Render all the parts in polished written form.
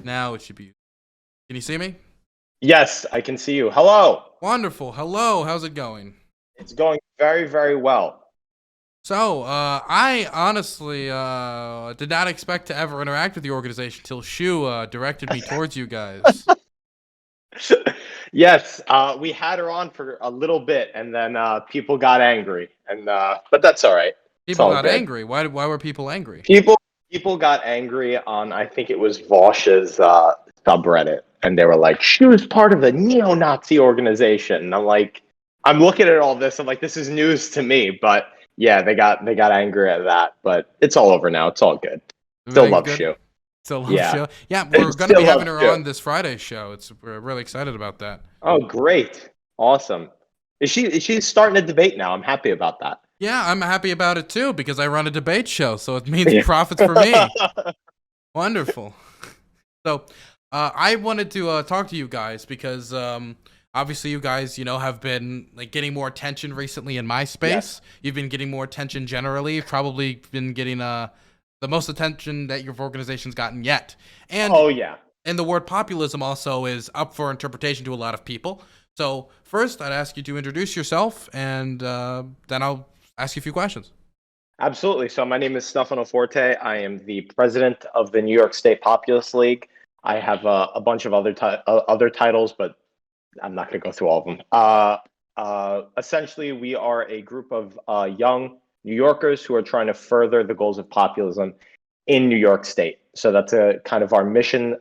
Now it should be. Can you see me? Yes, I can see you. Hello. Wonderful. Hello. How's it going? It's going very, very well. So, I honestly did not expect to ever interact with the organization till Shu directed me towards you guys. Yes, we had her on for a little bit, and then people got angry, and but that's all right. It's People all got good. angry. Why were people angry? People got angry on I think it was Vosh's subreddit, and they were like, "She was part of a neo-Nazi organization." And I'm looking at all this. I'm like, this is news to me, but yeah, they got angry at that, but it's all over now. It's all good. Still Everything's love good. Shu. Still love Yeah, show. Yeah, we're gonna be still love having her Shu. on this Friday show. We're really excited about that. Oh, great. Awesome. Is she starting a debate now? I'm happy about that. Yeah, I'm happy about it too because I run a debate show, so it means Yeah. profits for me. Wonderful. So, I wanted to talk to you guys because obviously you guys, have been like getting more attention recently in my space. Yes. You've been getting more attention generally. You've probably been getting the most attention that your organization's gotten yet. And Oh yeah. and the word populism also is up for interpretation to a lot of people. So first, I'd ask you to introduce yourself, and then I'll ask you a few questions. Absolutely. So my name is Stefano Forte. I am the president of the New York State Populist League. I have a bunch of other titles, but I'm not going to go through all of them. Essentially, we are a group of young New Yorkers who are trying to further the goals of populism in New York State. So that's a kind of our mission,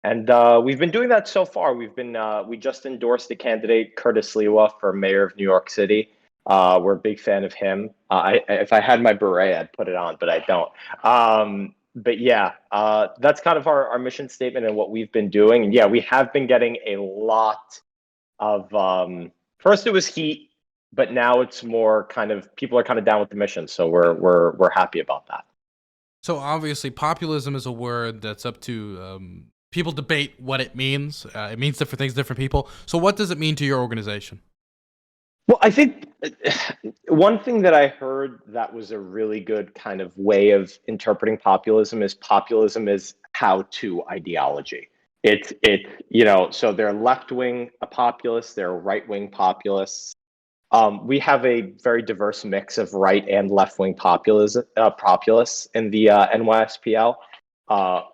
and we've been doing that so far. We just endorsed the candidate Curtis Lewa for mayor of New York City. We're a big fan of him. If I had my beret, I'd put it on, but I don't. But yeah, that's kind of our mission statement and what we've been doing. And yeah, we have been getting a lot of. First, it was heat, but now it's more kind of people are kind of down with the mission, so we're happy about that. So obviously, populism is a word that's up to people debate what it means. It means different things to different people. So what does it mean to your organization? Well, I think one thing that I heard that was a really good kind of way of interpreting populism is how to ideology. So they're left wing populists, they're right wing populists. We have a very diverse mix of right and left wing populists in the NYSPL.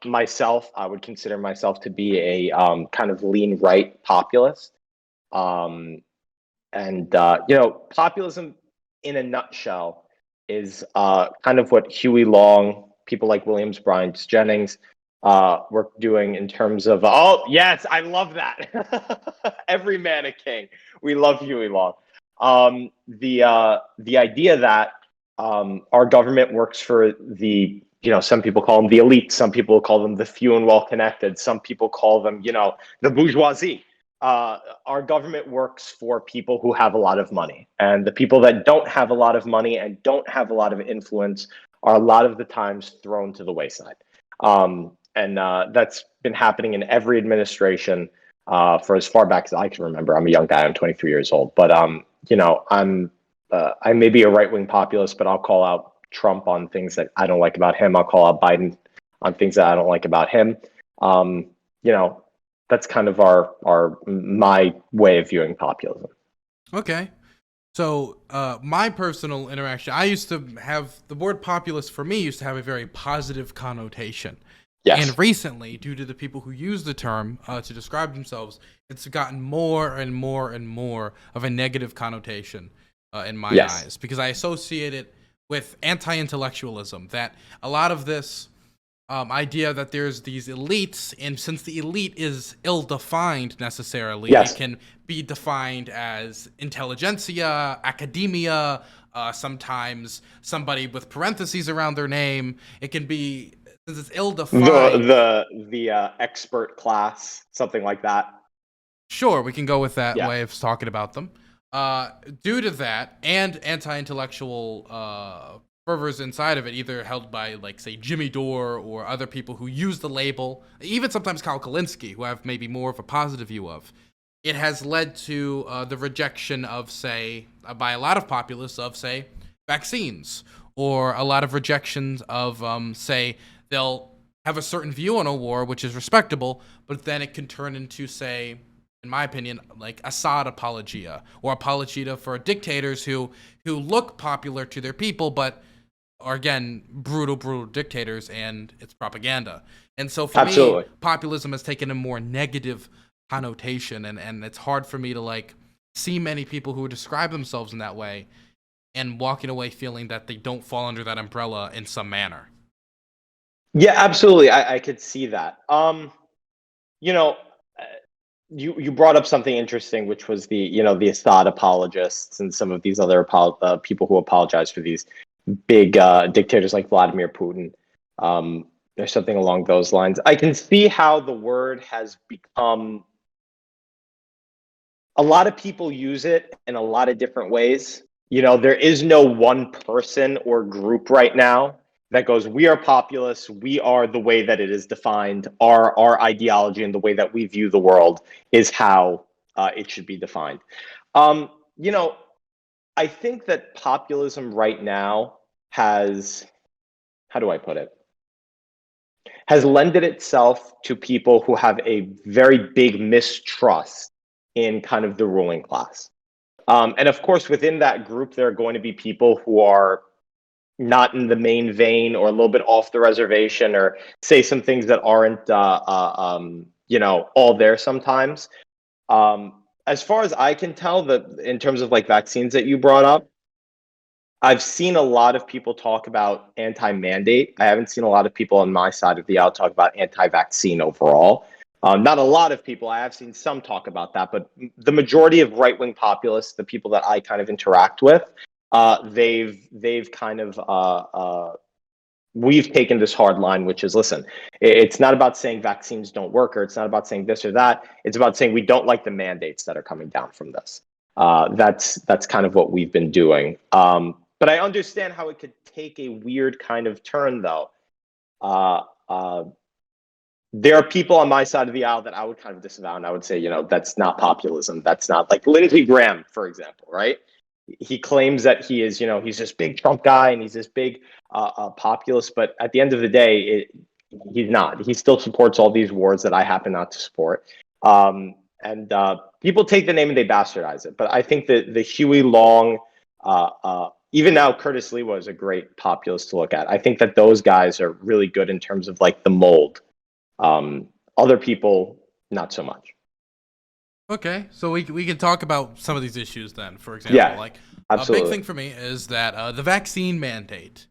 Myself, I would consider myself to be a kind of lean right populist. Um, and populism in a nutshell is kind of what Huey Long, people like Williams, Bryant Jennings, were doing in terms of. Oh yes, I love that. Every man a king. We love Huey Long. The idea that our government works for the some people call them the elite, some people call them the few and well connected, some people call them the bourgeoisie. Our government works for people who have a lot of money, and the people that don't have a lot of money and don't have a lot of influence are a lot of the times thrown to the wayside. And that's been happening in every administration for as far back as I can remember. I'm a young guy. I'm 23 years old, but I may be a right wing populist, but I'll call out Trump on things that I don't like about him. I'll call out Biden on things that I don't like about him. Um, you know, that's kind of my way of viewing populism. Okay. So, my personal interaction, I used to have the word populist for me used to have a very positive connotation. Yes. And recently, due to the people who use the term to describe themselves, it's gotten more and more and more of a negative connotation in my Yes. eyes because I associate it with anti-intellectualism. That a lot of this idea that there's these elites, and since the elite is ill-defined necessarily, it Yes. can be defined as intelligentsia, academia, sometimes somebody with parentheses around their name. It can be, since it's ill-defined. The expert class, something like that. Sure, we can go with that Yeah. way of talking about them. Due to that and anti-intellectual fervors inside of it, either held by, like, say, Jimmy Dore or other people who use the label, even sometimes Kyle Kalinske, who I have maybe more of a positive view of, it has led to the rejection of, say, by a lot of populists of, say, vaccines, or a lot of rejections of, say, they'll have a certain view on a war, which is respectable, but then it can turn into, say, in my opinion, like Assad apologia or apologia for dictators who look popular to their people, but are again brutal dictators, and it's propaganda. And so for me, Absolutely. populism has taken a more negative connotation, and it's hard for me to like see many people who describe themselves in that way and walking away feeling that they don't fall under that umbrella in some manner. Yeah, absolutely. I could see that. You know, uh, you brought up something interesting, which was the Assad apologists and some of these other people who apologize for these big dictators like Vladimir Putin. There's something along those lines. I can see how the word has become. A lot of people use it in a lot of different ways. There is no one person or group right now that goes, we are populists, we are the way that it is defined, our ideology and the way that we view the world is how it should be defined. Um, you know, I think that populism right now has, how do I put it? Has lended itself to people who have a very big mistrust in kind of the ruling class. And of course, within that group, there are going to be people who are not in the main vein or a little bit off the reservation or say some things that aren't, all there sometimes. As far as I can tell, that in terms of like vaccines that you brought up, I've seen a lot of people talk about anti-mandate. I haven't seen a lot of people on my side of the aisle talk about anti-vaccine overall. Not a lot of people. I have seen some talk about that, but the majority of right-wing populists, the people that I kind of interact with, they've kind of we've taken this hard line, which is, listen, it's not about saying vaccines don't work, or it's not about saying this or that. It's about saying we don't like the mandates that are coming down from this. That's kind of what we've been doing. But I understand how it could take a weird kind of turn, though. Uh, uh, there are people on my side of the aisle that I would kind of disavow, and I would say, that's not populism. That's not, like, Lindsey Graham, for example, right? He claims that he is, he's this big Trump guy and he's this big populist, but at the end of the day, he's not. He still supports all these wars that I happen not to support. And people take the name and they bastardize it. But I think that the Huey Long, even now Curtis Lee was a great populist to look at. I think that those guys are really good in terms of like the mold. Other people, not so much. Okay, so we can talk about some of these issues then. For example, Yeah, like a big absolutely. thing for me is that the vaccine mandate.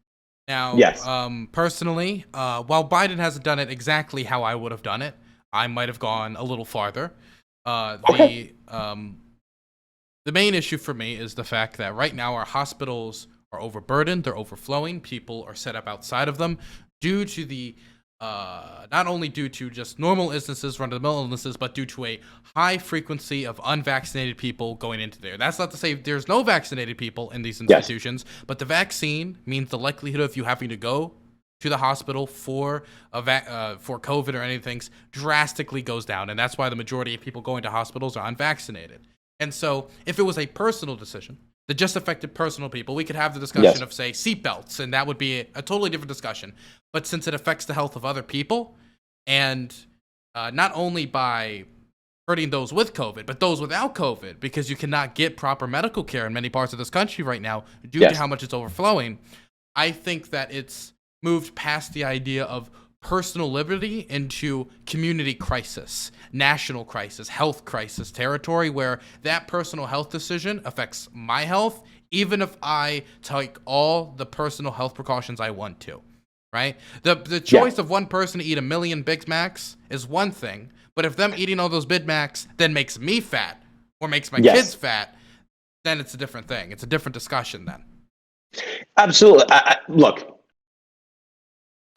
Now, Yes. personally, while Biden hasn't done it exactly how I would have done it, I might have gone a little farther. Uh, Okay. the um, the main issue for me is the fact that right now our hospitals are overburdened, they're overflowing, people are set up outside of them due to the not only due to just normal illnesses, run-of-the-mill illnesses, but due to a high frequency of unvaccinated people going into there. That's not to say there's no vaccinated people in these Yes. institutions, but the vaccine means the likelihood of you having to go to the hospital for for COVID or anything drastically goes down, and that's why the majority of people going to hospitals are unvaccinated. And so, if it was a personal decision that just affected personal people, we could have the discussion Yes. of, say, seatbelts, and that would be a totally different discussion. But since it affects the health of other people, and not only by hurting those with COVID, but those without COVID, because you cannot get proper medical care in many parts of this country right now due to Yes. how much it's overflowing, I think that it's moved past the idea of personal liberty into community crisis, national crisis, health crisis territory, where that personal health decision affects my health, even if I take all the personal health precautions I want to. Right? The Yeah. choice of one person to eat a million Big Macs is one thing, but if them eating all those Big Macs then makes me fat or makes my kids Yes. fat, then it's a different thing. It's a different discussion then. Absolutely. Look,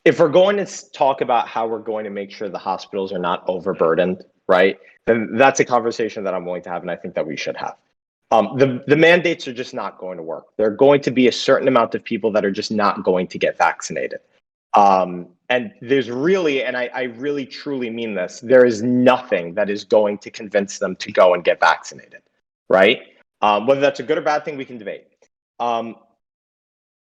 if we're going to talk about how we're going to make sure the hospitals are not overburdened, right? Then that's a conversation that I'm willing to have, and I think that we should have. The mandates are just not going to work. There are going to be a certain amount of people that are just not going to get vaccinated. And there's really, and I really truly mean this, there is nothing that is going to convince them to go and get vaccinated, right? Whether that's a good or bad thing, we can debate. Um,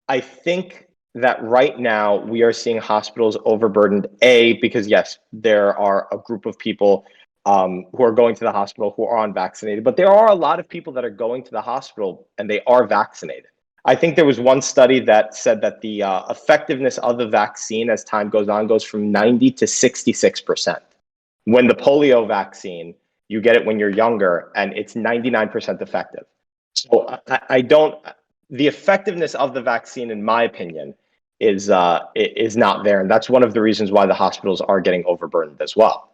I think that right now we are seeing hospitals overburdened. A, because yes, there are a group of people who are going to the hospital who are unvaccinated, but there are a lot of people that are going to the hospital and they are vaccinated. I think there was one study that said that the effectiveness of the vaccine as time goes on goes from 90 to 66%. When the polio vaccine, you get it when you're younger and it's 99% effective. So I don't, the effectiveness of the vaccine, in my opinion, is not there, and that's one of the reasons why the hospitals are getting overburdened as well.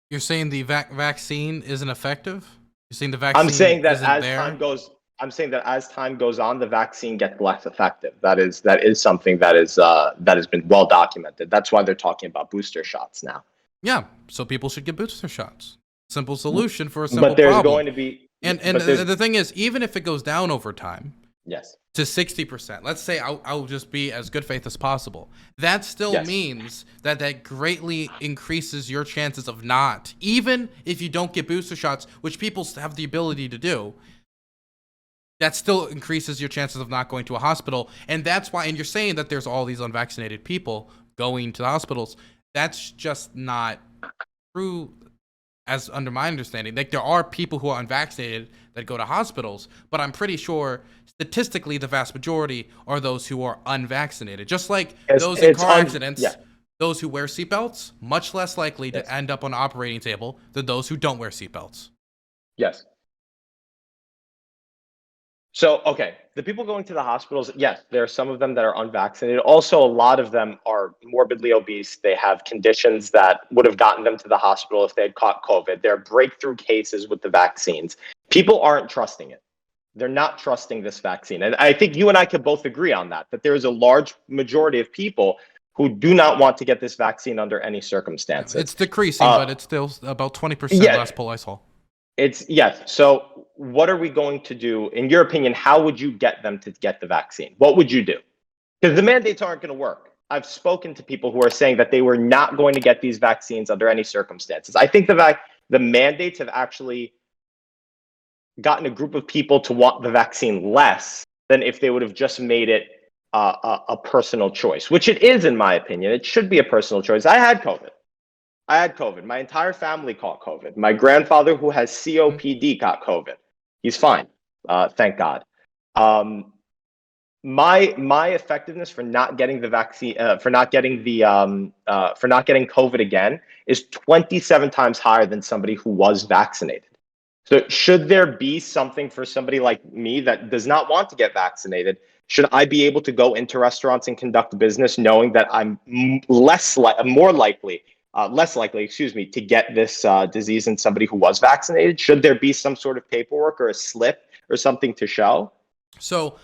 You're saying the vaccine isn't effective? You're saying the I'm vaccine saying that isn't as there? time goes, I'm saying that as time goes on, the vaccine gets less effective. That is something that has been well documented. That's why they're talking about booster shots now. Yeah, so people should get booster shots. Simple solution for a simple But there's problem. going to be, And but there's the thing is, even if it goes down over time yes, to 60%, let's say I'll just be as good faith as possible. That still yes, means that greatly increases your chances of not, even if you don't get booster shots, which people have the ability to do. That still increases your chances of not going to a hospital. And that's why, and you're saying that there's all these unvaccinated people going to the hospitals. That's just not true, as under my understanding. Like, there are people who are unvaccinated that go to hospitals, but I'm pretty sure statistically the vast majority are those who are unvaccinated. Just like those in car accidents, yeah, those who wear seatbelts, much less likely yes, to end up on an operating table than those who don't wear seatbelts. yes. So, okay, the people going to the hospitals, yes, there are some of them that are unvaccinated. Also, a lot of them are morbidly obese. They have conditions that would have gotten them to the hospital if they had caught COVID. There are breakthrough cases with the vaccines. People aren't trusting it. They're not trusting this vaccine. And I think you and I could both agree on that there is a large majority of people who do not want to get this vaccine under any circumstances. It's decreasing, but it's still about 20% Yeah, less poll I saw. it's yes. So what are we going to do? In your opinion, how would you get them to get the vaccine? What would you do? Because the mandates aren't going to work. I've spoken to people who are saying that they were not going to get these vaccines under any circumstances. I think the mandates have actually gotten a group of people to want the vaccine less than if they would have just made it a personal choice, which it is, in my opinion. It should be a personal choice. I had COVID. My entire family caught COVID. My grandfather, who has COPD, got COVID. He's fine, thank God. My effectiveness for not getting the vaccine, for not getting COVID again, is 27 times higher than somebody who was vaccinated. So, should there be something for somebody like me that does not want to get vaccinated? Should I be able to go into restaurants and conduct business knowing that I'm less likely, to get this disease than somebody who was vaccinated? Should there be some sort of paperwork or a slip or something to show? So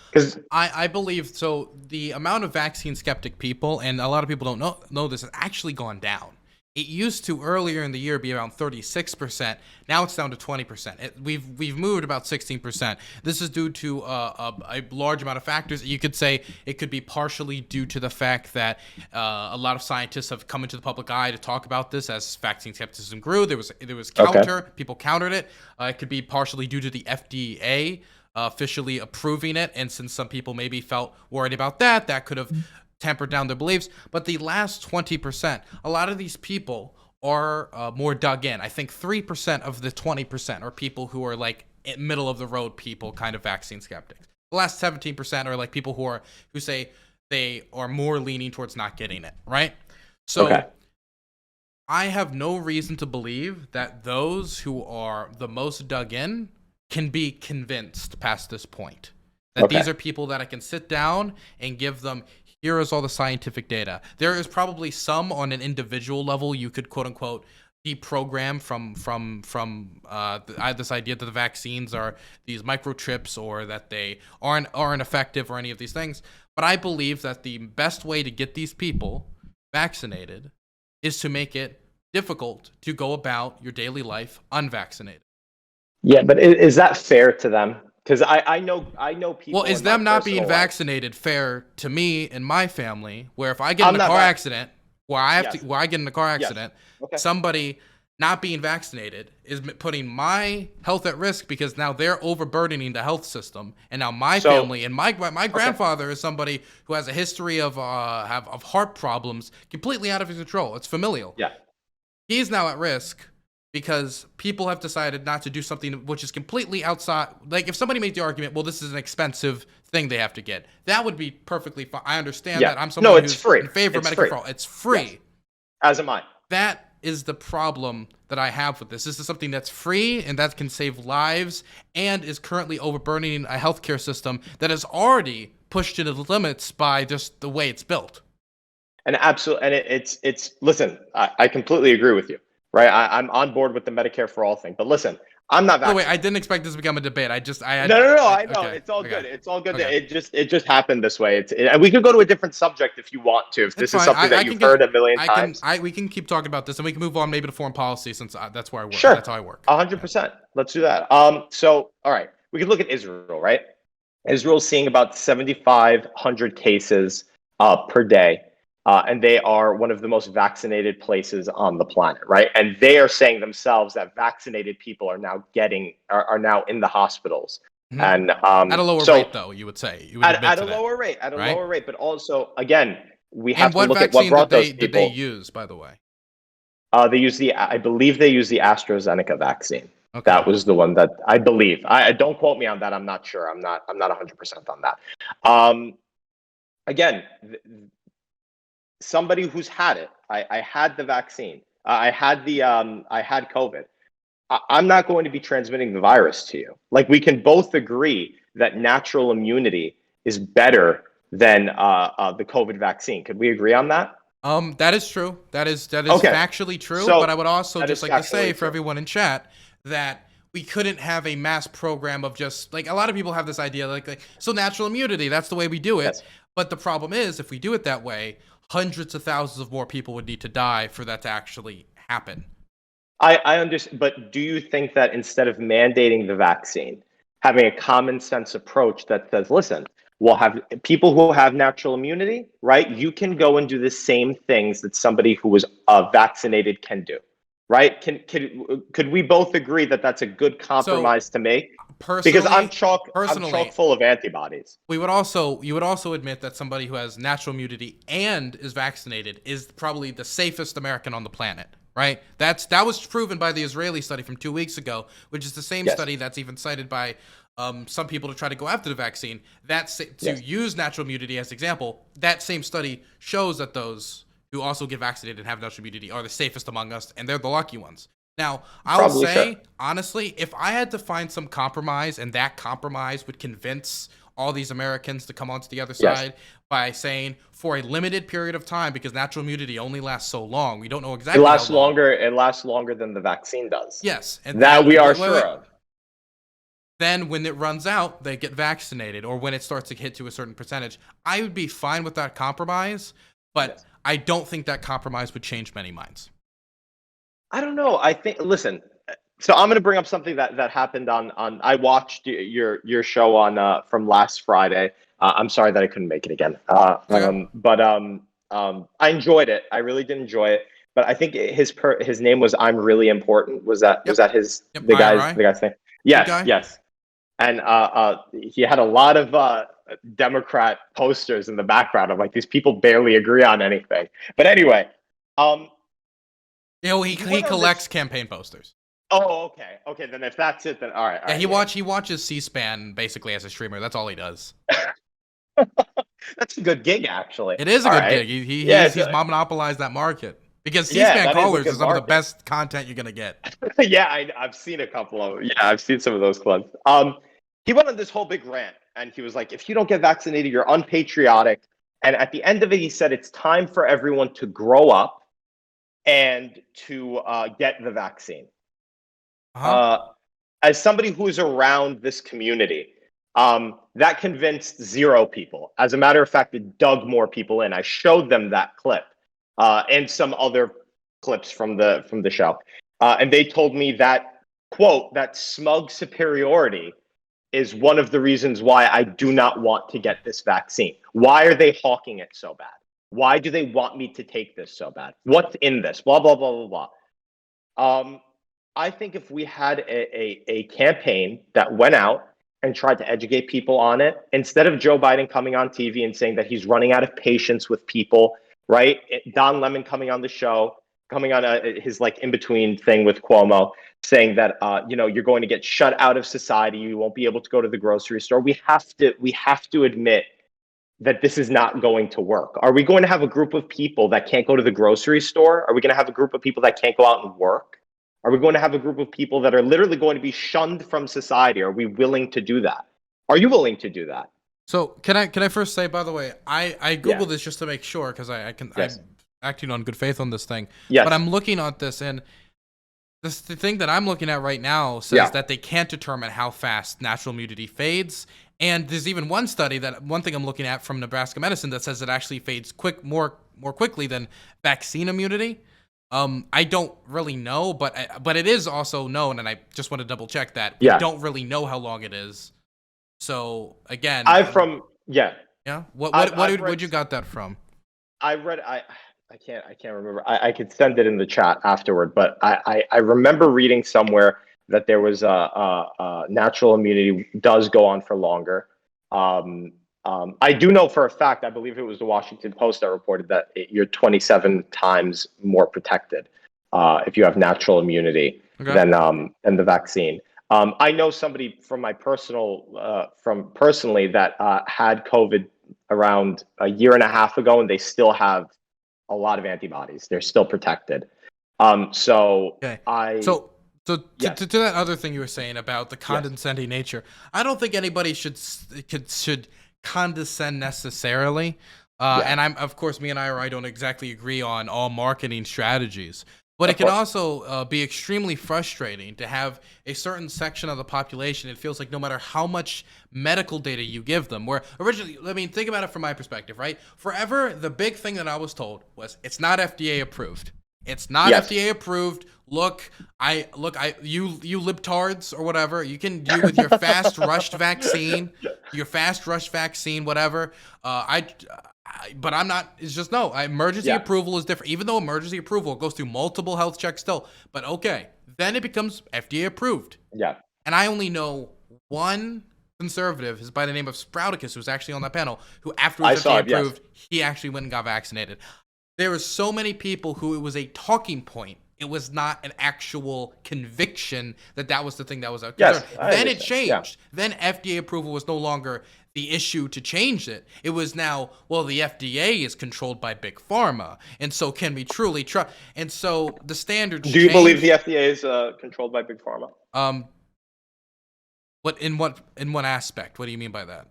I believe so. The amount of vaccine skeptic people, and a lot of people don't know this, has actually gone down. It used to earlier in the year be around 36%. Now it's down to 20%. We've moved about 16%. This is due to a large amount of factors. You could say it could be partially due to the fact that a lot of scientists have come into the public eye to talk about this as vaccine skepticism grew. There was people countered it. It could be partially due to the FDA officially approving it, and since some people maybe felt worried about that could have tempered down their beliefs. But the last 20%, a lot of these people are more dug in. I think 3% of the 20% are people who are like middle of the road people, kind of vaccine skeptics. The last 17% are like people who say they are more leaning towards not getting it, right? So I have no reason to believe that those who are the most dug in can be convinced past this point. That these are people that I can sit down and give them, here is all the scientific data. There is probably some on an individual level you could quote unquote deprogram from this idea that the vaccines are these microchips or that they aren't effective or any of these things. But I believe that the best way to get these people vaccinated is to make it difficult to go about your daily life unvaccinated. Yeah, but is that fair to them? Because I know people. Well, is them not being vaccinated fair to me and my family? Where if I get in a car accident, where I get in a car accident, somebody not being vaccinated is putting my health at risk because now they're overburdening the health system, and now my family and my grandfather is somebody who has a history of heart problems, completely out of his control. It's familial. Yeah. He's now at risk because people have decided not to do something which is completely outside. Like if somebody made the argument, well, this is an expensive thing they have to get, that would be perfectly fine. I understand that. I'm someone who's free. in favor of Medicare for all. It's free. Yes. As am I. That is the problem that I have with this. This is something that's free and that can save lives and is currently overburdening a healthcare system that is already pushed to the limits by just the way it's built. And absolutely, and it's listen, I completely agree with you, right? I'm on board with the Medicare for all thing, but listen, I'm not vaccinated. Oh wait, I didn't expect this to become a debate. I No, I know. Okay, it's all good. It's all good. Okay. It just happened this way. And we could go to a different subject if you want to. If this is something that you've heard a million times, we can keep talking about this, and we can move on maybe to foreign policy since that's where I work. Sure, that's how I work. 100%. Let's do that. So all right, we can look at Israel, right? Israel's seeing about 7,500 cases per day. And they are one of the most vaccinated places on the planet, right? And they are saying themselves that vaccinated people are now now in the hospitals, and at a lower rate, though, you would say at a lower rate, lower rate. But also, again, we have to look at what brought those people. Did they use, by the way? They use I believe they use the AstraZeneca vaccine. Okay. That was the one that I believe. I don't quote me on that. I'm not sure. I'm not 100% on that. Again. Somebody who's had it, I had the vaccine, I had COVID. I'm not going to be transmitting the virus to you. Like, we can both agree that natural immunity is better than the COVID vaccine. Could we agree on that? That is true. That is okay. Factually true. So, but I would also just like to say for everyone in chat that we couldn't have a mass program of just like, a lot of people have this idea like so natural immunity, that's the way we do it. Yes. But the problem is, if we do it that way, hundreds of thousands of more people would need to die for that to actually happen. I understand, but do you think that instead of mandating the vaccine, having a common sense approach that says, listen, we'll have people who have natural immunity, right? You can go and do the same things that somebody who was vaccinated can do, right? Could we both agree that that's a good compromise to make? Because I'm chock full of antibodies. You would also admit that somebody who has natural immunity and is vaccinated is probably the safest American on the planet, right? That was proven by the Israeli study from 2 weeks ago, which is the same study that's even cited by some people to try to go after the vaccine. Use natural immunity as an example. That same study shows that those who also get vaccinated and have natural immunity are the safest among us, and they're the lucky ones. Now, I'll say, honestly, if I had to find some compromise and that compromise would convince all these Americans to come onto the other side by saying for a limited period of time, because natural immunity only lasts so long, we don't know exactly It lasts longer than the vaccine does. Yes. And that we are sure of. Then when it runs out, they get vaccinated, or when it starts to hit to a certain percentage. I would be fine with that compromise, but I don't think that compromise would change many minds. I don't know. I think, listen, so I'm going to bring up something that happened on I watched your show on from last Friday. I'm sorry that I couldn't make it again. But I enjoyed it. I really did enjoy it. But I think his name was I'm Really Important. Was that the guy's name? Yes. And he had a lot of Democrat posters in the background. I'm like, these people barely agree on anything. But anyway, he collects campaign posters. Oh, okay. Okay, then if that's it, then all right. Yeah, he watches C-SPAN basically as a streamer. That's all he does. That's a good gig, actually. It is a good gig. He's monopolized that market. Because C-SPAN callers is some of the best content you're going to get. Yeah, I've seen a couple of them. Yeah, I've seen some of those clips. He went on this whole big rant, and he was like, if you don't get vaccinated, you're unpatriotic. And at the end of it, he said, it's time for everyone to grow up and to get the vaccine. As somebody who's around this community, that convinced 0 people. As a matter of fact, it dug more people in. I showed them that clip and some other clips from the show. And they told me that, quote, that smug superiority is one of the reasons why I do not want to get this vaccine. Why are they hawking it so bad? Why do they want me to take this so bad? What's in this? Blah, blah, blah, blah, blah. Um, I think if we had a campaign that went out and tried to educate people on it, instead of Joe Biden coming on TV and saying that he's running out of patience with people, right? Don Lemon coming on the show, coming on his like in between thing with Cuomo, saying that you're going to get shut out of society, you won't be able to go to the grocery store. We have to admit that this is not going to work. Are we going to have a group of people that can't go to the grocery store? Are we going to have a group of people that can't go out and work? Are we going to have a group of people that are literally going to be shunned from society? Are we willing to do that? Are you willing to do that? So can I first say, by the way, I googled Yeah. this just to make sure because Yes. I'm acting on good faith on this thing. Yes. But I'm looking at this, and the thing that I'm looking at right now says Yeah. that they can't determine how fast natural immunity fades. And there's even one study one thing I'm looking at from Nebraska Medicine that says it actually fades more quickly than vaccine immunity. I don't really know, but it is also known, and I just want to double check that we Yeah. don't really know how long it is. So again, Yeah. yeah. I've Where'd you got that from? I can't remember. I could send it in the chat afterward, but I remember reading somewhere that there was natural immunity does go on for longer. I do know for a fact, I believe it was the Washington Post that reported that you're 27 times more protected if you have natural immunity than the vaccine. I know somebody from my personally that had COVID around a year and a half ago, and they still have a lot of antibodies. They're still protected. So Okay. I So Yes. to that other thing you were saying about the condescending nature, I don't think anybody should condescend necessarily. And of course, me and I don't exactly agree on all marketing strategies. But it can also be extremely frustrating to have a certain section of the population. It feels like no matter how much medical data you give them, where originally, I mean, think about it from my perspective, right? Forever, the big thing that I was told was it's not FDA approved. It's not FDA approved. You libtards or whatever. You with your fast rushed vaccine, whatever. But I'm not. It's just no. Emergency approval is different. Even though emergency approval goes through multiple health checks still. But okay, then it becomes FDA approved. Yeah. And I only know one conservative, is by the name of Sprouticus, who's actually on that panel, who after it was FDA approved, he actually went and got vaccinated. There were so many people who it was a talking point. It was not an actual conviction that was the thing that was out. Yes, then it changed. Yeah. Then FDA approval was no longer the issue to change it. It was now, well, the FDA is controlled by Big Pharma, and so can we truly trust? And so the standards. Do you believe the FDA is controlled by Big Pharma? In what aspect? What do you mean by that?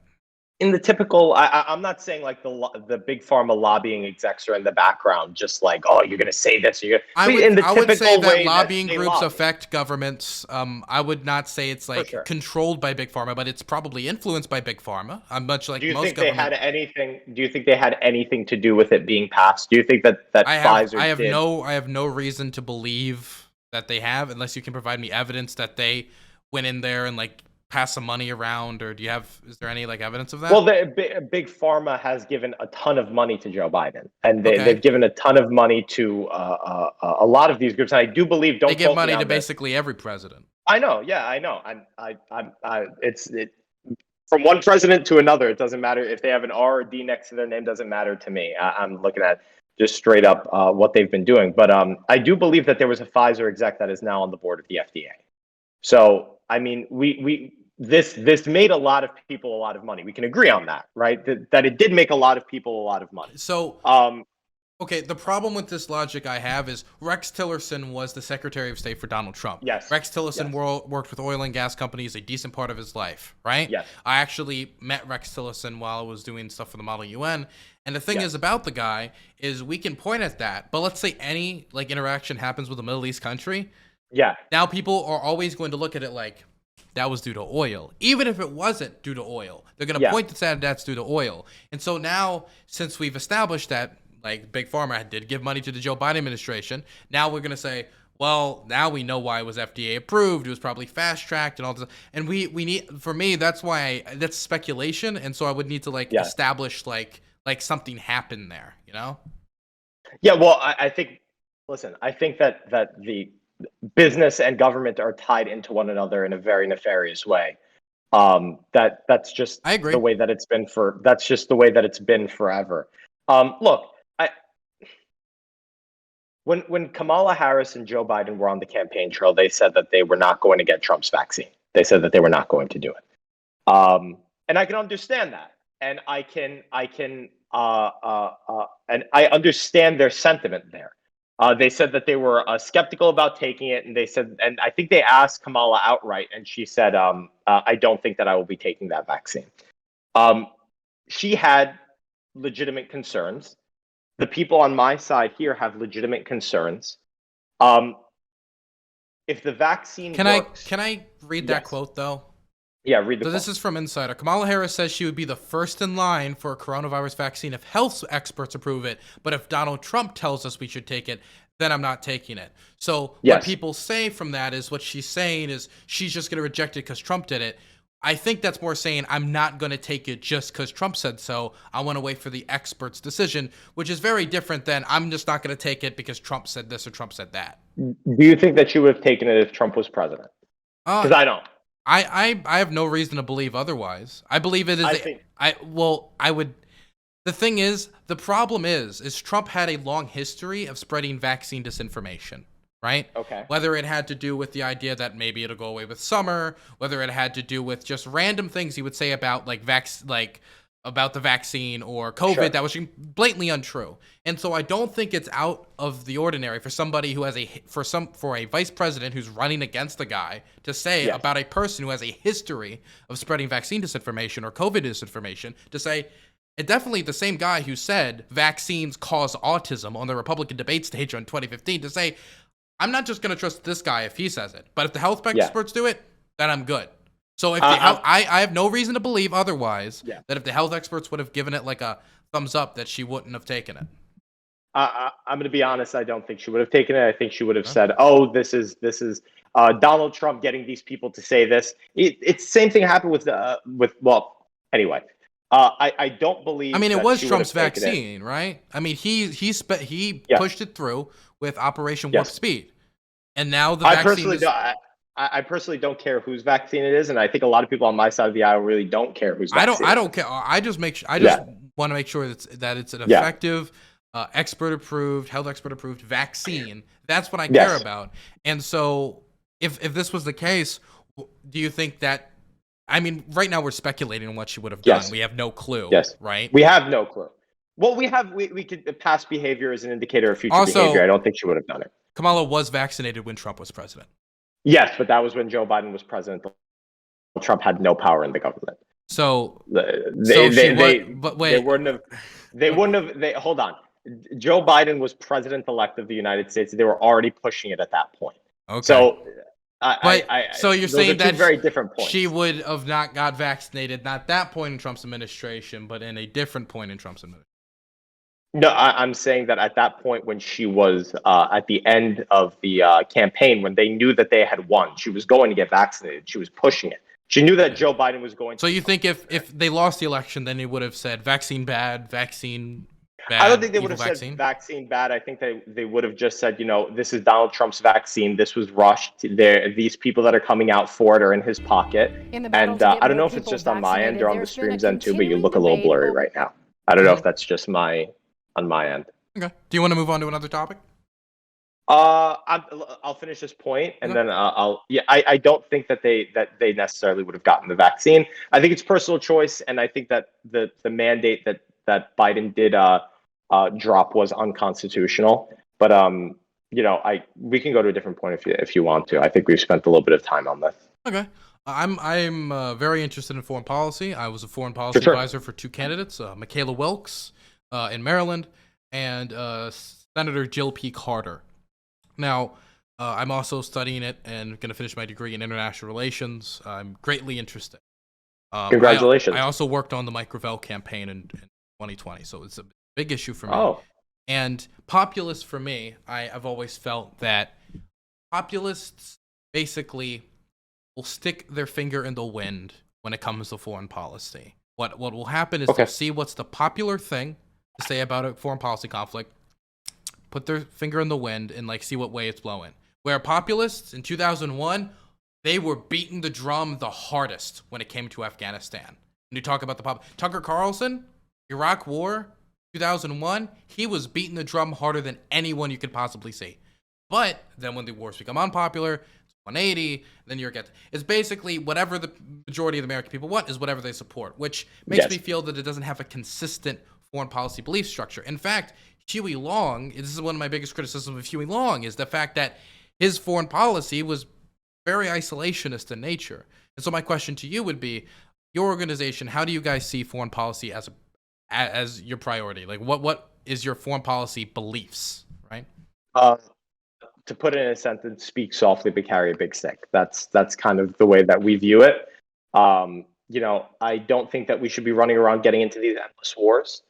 In the typical, I'm not saying like the Big Pharma lobbying execs are in the background, just like, oh, you're going to say this. I would say that lobbying groups affect governments. I would not say it's like controlled by Big Pharma, but it's probably influenced by Big Pharma. I'm much like most governments. Do you think they had anything to do with it being passed? Do you think that Pfizer did? I have no reason to believe that they have, unless you can provide me evidence that they went in there and like pass some money around, or is there any like evidence of that? Well, Big Pharma has given a ton of money to Joe Biden, and they've given a ton of money to a lot of these groups. And I do believe they give money to basically every president. I know, yeah, I know. It's from one president to another. It doesn't matter if they have an R or D next to their name. Doesn't matter to me. I'm looking at just straight up what they've been doing. But I do believe that there was a Pfizer exec that is now on the board of the FDA. So I mean, this made a lot of people a lot of money. We can agree on that, right? That it did make a lot of people a lot of money. So, okay, the problem with this logic I have is Rex Tillerson was the Secretary of State for Donald Trump. Yes. Rex Tillerson worked with oil and gas companies a decent part of his life, right? Yes. I actually met Rex Tillerson while I was doing stuff for the Model UN. And the thing is about the guy is we can point at that, but let's say any like interaction happens with a Middle East country. Yeah. Now people are always going to look at it like, that was due to oil. Even if it wasn't due to oil, they're going to point to that's due to oil. And so now, since we've established that, like, Big Pharma did give money to the Joe Biden administration, now we're going to say, well, now we know why it was FDA approved. It was probably fast-tracked and all this. And we need, for me, that's why, that's speculation. And so I would need to, like, establish, like something happened there, you know? Yeah, well, I think, listen, I think that the business and government are tied into one another in a very nefarious way. That's just I agree. the way that it's been for. That's just the way that it's been forever. Look, when Kamala Harris and Joe Biden were on the campaign trail, they said that they were not going to get Trump's vaccine. They said that they were not going to do it. And I can understand that, and and I understand their sentiment there. They said that they were skeptical about taking it, and they said, and I think they asked Kamala outright, and she said, "I don't think that I will be taking that vaccine." She had legitimate concerns. The people on my side here have legitimate concerns. If the vaccine works, can I read that quote though? Yeah, read the So quote. this is from Insider. Kamala Harris says she would be the first in line for a coronavirus vaccine if health experts approve it. But if Donald Trump tells us we should take it, then I'm not taking it. So what people say from that is what she's saying is she's just going to reject it because Trump did it. I think that's more saying I'm not going to take it just because Trump said so. I want to wait for the experts' decision, which is very different than I'm just not going to take it because Trump said this or Trump said that. Do you think that you would have taken it if Trump was president? Because I don't. I have no reason to believe otherwise. I believe it is. I would. The thing is, the problem is Trump had a long history of spreading vaccine disinformation, right? Okay. Whether it had to do with the idea that maybe it'll go away with summer, whether it had to do with just random things he would say about about the vaccine or COVID that was blatantly untrue. And so I don't think it's out of the ordinary for somebody who has for a vice president who's running against the guy to say about a person who has a history of spreading vaccine disinformation or COVID disinformation to say, and definitely the same guy who said vaccines cause autism on the Republican debate stage in 2015 to say, I'm not just going to trust this guy if he says it, but if the health experts do it, then I'm good. So if I have no reason to believe otherwise that if the health experts would have given it like a thumbs up, that she wouldn't have taken it. I'm going to be honest. I don't think she would have taken it. I think she would have said, "Oh, this is Donald Trump getting these people to say this." It's the same thing happened with well, anyway. I don't believe. I mean, it was Trump's vaccine, right? I mean, he pushed it through with Operation Warp Speed, and now the vaccine I personally don't care whose vaccine it is, and I think a lot of people on my side of the aisle really don't care whose vaccine. I don't care. I just want to make sure that it's an effective, expert approved, health expert approved vaccine. That's what I care about. And so, if this was the case, do you think that? I mean, right now we're speculating on what she would have done. We have no clue. Right? We have no clue. Well, we could past behavior as an indicator of future behavior. I don't think she would have done it. Kamala was vaccinated when Trump was president. Yes, but that was when Joe Biden was president. Trump had no power in the government. So they wouldn't have. Hold on. Joe Biden was president-elect of the United States. They were already pushing it at that point. Okay. So, so you're saying that very different points. She would have not got vaccinated, not that point in Trump's administration, but in a different point in Trump's administration. No, I'm saying that at that point when she was at the end of the campaign, when they knew that they had won, she was going to get vaccinated. She was pushing it. She knew that Joe Biden was going to. So you think if they lost the election, then they would have said vaccine bad, vaccine bad? I don't think they would have said vaccine bad. I think they would have just said, this is Donald Trump's vaccine. This was rushed. These people that are coming out for it are in his pocket. And I don't know if it's just on my end or on the stream's end too, but you look a little blurry right now. I don't know if that's just on my end. Okay. Do you want to move on to another topic? I'll finish this point and then I don't think that they necessarily would have gotten the vaccine. I think it's personal choice, and I think that the mandate that Biden did drop was unconstitutional. But we can go to a different point if you want to. I think we've spent a little bit of time on this. Okay. I'm very interested in foreign policy. I was a foreign policy advisor for two candidates, Michaela Wilkes in Maryland and Senator Jill P. Carter. Now, I'm also studying it and going to finish my degree in international relations. I'm greatly interested. Congratulations. I also worked on the Mike Gravel campaign in 2020, so it's a big issue for me. Oh. And populists, for me, I've always felt that populists basically will stick their finger in the wind when it comes to foreign policy. What will happen is they'll see what's the popular thing to say about a foreign policy conflict, put their finger in the wind and see what way it's blowing. Where Populists in 2001, they were beating the drum the hardest when it came to Afghanistan. When you talk about Tucker Carlson, Iraq War, 2001, he was beating the drum harder than anyone you could possibly see. But then when the wars become unpopular, it's 180, then it's basically whatever the majority of the American people want is whatever they support, which makes me feel that it doesn't have a consistent foreign policy belief structure. In fact, Huey Long, this is one of my biggest criticisms of Huey Long, is the fact that his foreign policy was very isolationist in nature. And so my question to you would be, your organization, how do you guys see foreign policy as your priority? Like, what is your foreign policy beliefs, right? To put it in a sentence, speak softly but carry a big stick. That's kind of the way that we view it. I don't think that we should be running around getting into these endless wars.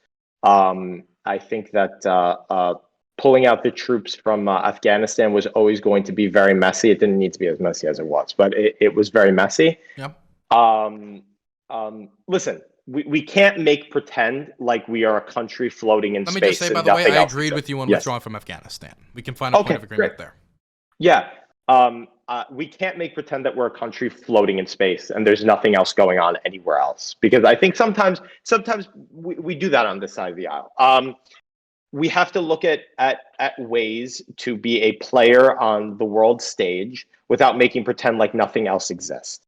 I think that pulling out the troops from Afghanistan was always going to be very messy. It didn't need to be as messy as it was, but it was very messy. Yep. Listen, we can't make pretend like we are a country floating in space. Let me just say, by the way, I agreed with you on withdrawing from Afghanistan. We can find a point of agreement there. Yeah. We can't make pretend that we're a country floating in space and there's nothing else going on anywhere else, because I think sometimes we do that on this side of the aisle. We have to look at ways to be a player on the world stage without making pretend like nothing else exists.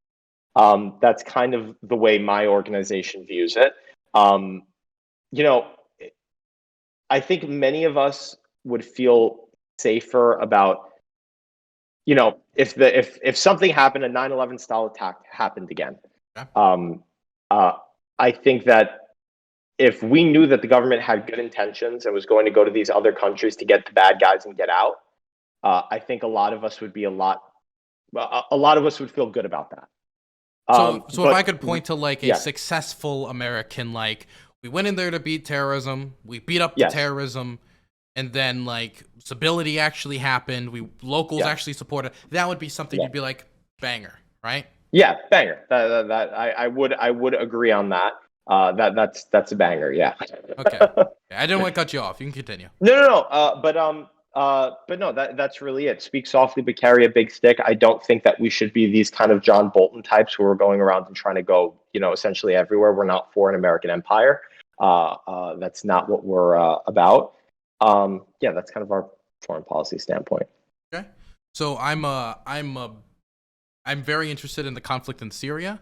That's kind of the way my organization views it. I think many of us would feel safer about, if something happened, a 9/11 style attack happened again. I think that if we knew that the government had good intentions and was going to go to these other countries to get the bad guys and get out, I think a lot of us would feel good about that. So if I could point to like a successful American, like we went in there to beat terrorism, we beat up the terrorism, and then like stability actually happened, locals actually supported, that would be something you'd be like, banger, right? Yeah, banger. I would agree on that. That's a banger. Yeah. Okay. I didn't want to cut you off. You can continue. No. But no, that's really it. Speak softly, but carry a big stick. I don't think that we should be these kind of John Bolton types who are going around and trying to go, essentially everywhere. We're not for an American empire. That's not what we're about. That's kind of our foreign policy standpoint. Okay. So I'm very interested in the conflict in Syria.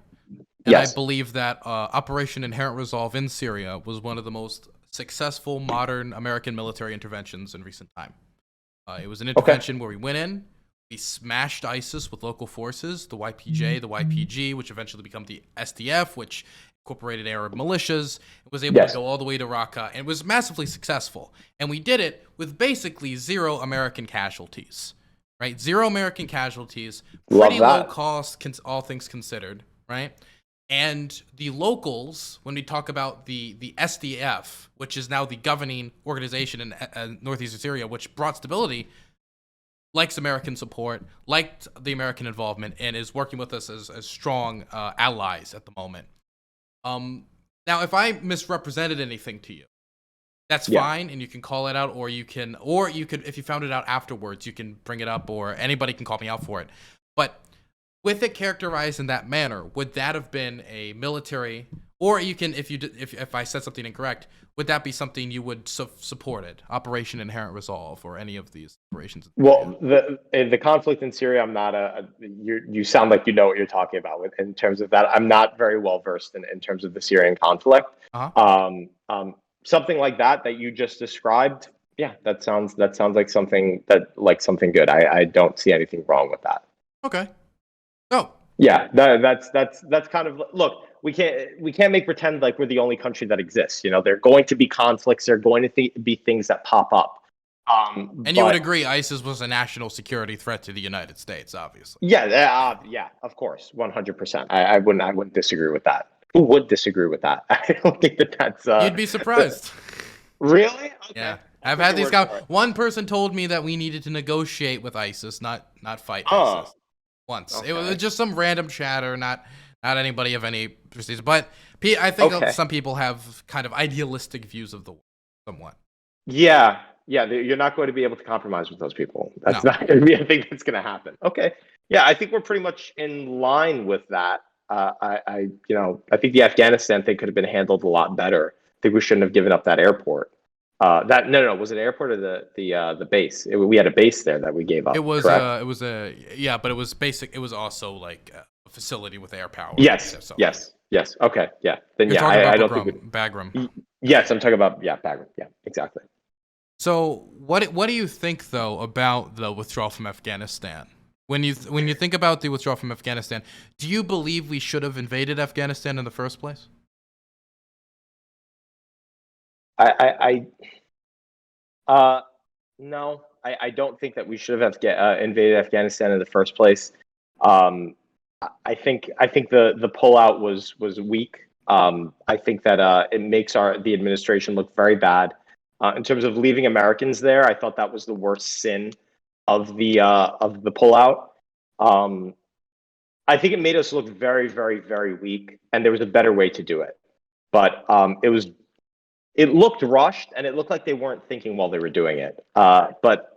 And I believe that Operation Inherent Resolve in Syria was one of the most successful modern American military interventions in recent time. It was an intervention where we went in, we smashed ISIS with local forces, the YPJ, the YPG, which eventually became the SDF, which incorporated Arab militias. It was able to go all the way to Raqqa, and it was massively successful. And we did it with basically zero American casualties, right? Zero American casualties, pretty low cost, all things considered, right? And the locals, when we talk about the SDF, which is now the governing organization in northeastern Syria, which brought stability, likes American support, liked the American involvement, and is working with us as strong allies at the moment. Now, if I misrepresented anything to you, that's fine, and you can call it out, or you could, if you found it out afterwards, you can bring it up, or anybody can call me out for it. But with it characterized in that manner, would that have been a military, or you can, if I said something incorrect, would that be something you would supported, Operation Inherent Resolve, or any of these operations? Well, the conflict in Syria, I'm not you sound like you know what you're talking about in terms of that. I'm not very well versed in terms of the Syrian conflict. Something like that you just described, that sounds like something good. I don't see anything wrong with that. Okay. Oh. Yeah, that's kind of, look, we can't make pretend like we're the only country that exists. There are going to be conflicts. There are going to be things that pop up. And you would agree ISIS was a national security threat to the United States, obviously. Yeah, of course, 100%. I wouldn't disagree with that. Who would disagree with that? I don't think that's. You'd be surprised. Really? Okay. Yeah, I've had these guys. One person told me that we needed to negotiate with ISIS, not fight ISIS. Once. Okay. It was just some random chatter, not anybody of any prestige. But I think some people have kind of idealistic views of the world, somewhat. Yeah. Yeah, you're not going to be able to compromise with those people. That's No. not going to be a thing that's going to happen. Okay. Yeah, I think we're pretty much in line with that. I think the Afghanistan thing could have been handled a lot better. I think we shouldn't have given up that airport. No, was it airport or the base? We had a base there that we gave up. Correct? Yeah, but it was basic. It was also like a facility with air power. Yes. So Yes. Okay. Yeah. Then you're yeah, talking about I don't think. Bagram. Yes, I'm talking about Bagram. Yeah, exactly. So what do you think though about the withdrawal from Afghanistan? When you think about the withdrawal from Afghanistan, do you believe we should have invaded Afghanistan in the first place? I no, I don't think that we should have invaded Afghanistan in the first place. Um, I think the pullout was weak. I think that it makes the administration look very bad. In terms of leaving Americans there, I thought that was the worst sin of the pullout. Um, I think it made us look very, very, very weak, and there was a better way to do it. But it looked rushed, and it looked like they weren't thinking while they were doing it. But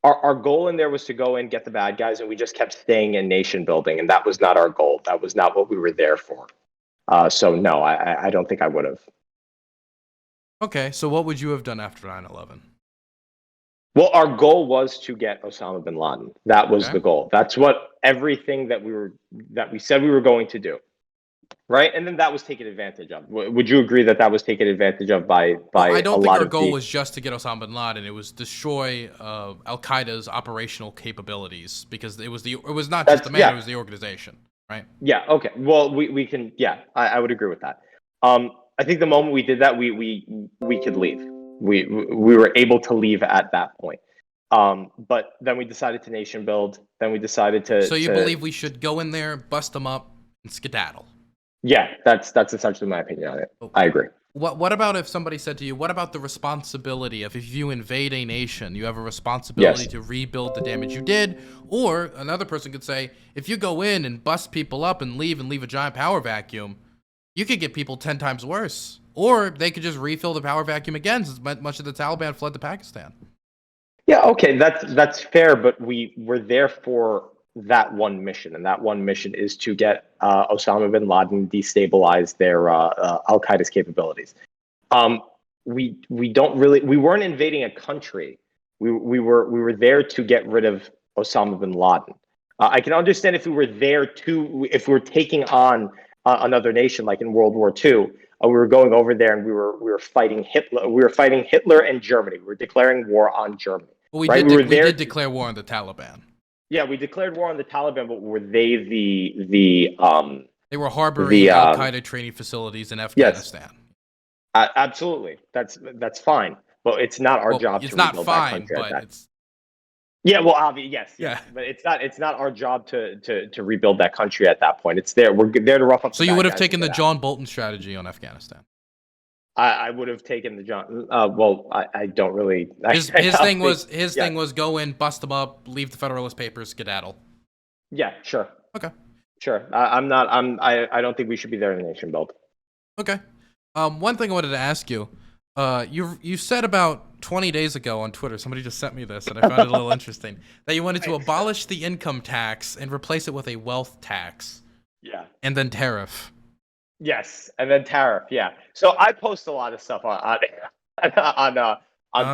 our goal in there was to go and get the bad guys, and we just kept staying in nation building, and that was not our goal. That was not what we were there for. So no, I don't think I would have. Okay, so what would you have done after 9/11? Well, our goal was to get Osama bin Laden. That was Okay. the goal. That's what everything that we said we were going to do, right? And then that was taken advantage of. Would you agree that that was taken advantage of by I a don't think lot our of goal was just to get Osama bin Laden. It was destroy Al Qaeda's operational capabilities because it was not just the man; it was the organization, right? Yeah. Okay. Well, we can. Yeah, I would agree with that. I think the moment we did that, we could leave. We were able to leave at that point. But then we decided to nation build. Then we decided to. So you believe we should go in there, bust them up, and skedaddle? Yeah, that's essentially my opinion on it. I agree. What about if somebody said to you, what about the responsibility of if you invade a nation, you have a responsibility to rebuild the damage you did? Or another person could say, if you go in and bust people up and leave a giant power vacuum, you could get people 10 times worse. Or they could just refill the power vacuum again, since much of the Taliban fled to Pakistan. Yeah, okay, that's fair, but we were there for that one mission, and that one mission is to get Osama bin Laden destabilize their Al Qaeda's capabilities. We weren't invading a country. We were there to get rid of Osama bin Laden. I can understand if we were if we were taking on another nation like in World War II. We were going over there and we were fighting Hitler. We were fighting Hitler and Germany. We were declaring war on Germany. Well, we right? did declare war on the Taliban. Yeah, we declared war on the Taliban, but were they They were harboring Al Qaeda training facilities in Afghanistan. Yes, absolutely. That's fine, but it's not our job to rebuild that country. But it's yeah. Well, obviously, yes. Yeah. But it's not our job to rebuild that country at that point. It's there. We're there to rough up. So you would have taken the John Bolton strategy on Afghanistan. I would have taken the John. Well, I don't really. His thing was go in, bust them up, leave the Federalist Papers, skedaddle. Yeah, sure. Okay. Sure. I don't think we should be there in the nation build. Okay. One thing I wanted to ask you. You said about 20 days ago on Twitter, somebody just sent me this, and I found it a little interesting, that you wanted to abolish the income tax and replace it with a wealth tax. Yeah. And then tariff. Yes, and then tariff. Yeah. So I post a lot of stuff on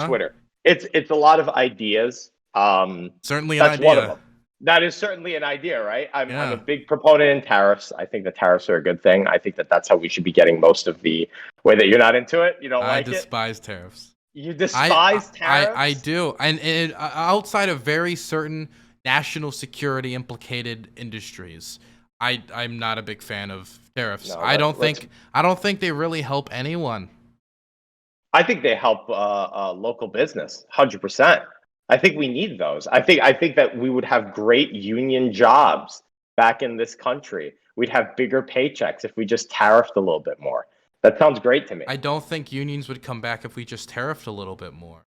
Twitter. It's a lot of ideas. Certainly an idea. One of them. That is certainly an idea, right? I'm a big proponent in tariffs. I think that tariffs are a good thing. I think that that's how we should be getting most of the way that you're not into it. You don't like it? I despise tariffs. You despise tariffs? I do. And outside of very certain national security implicated industries, I'm not a big fan of tariffs. No, I don't think they really help anyone. I think they help local business, 100%. I think we need those. I think that we would have great union jobs back in this country. We'd have bigger paychecks if we just tariffed a little bit more. That sounds great to me. I don't think unions would come back if we just tariffed a little bit more.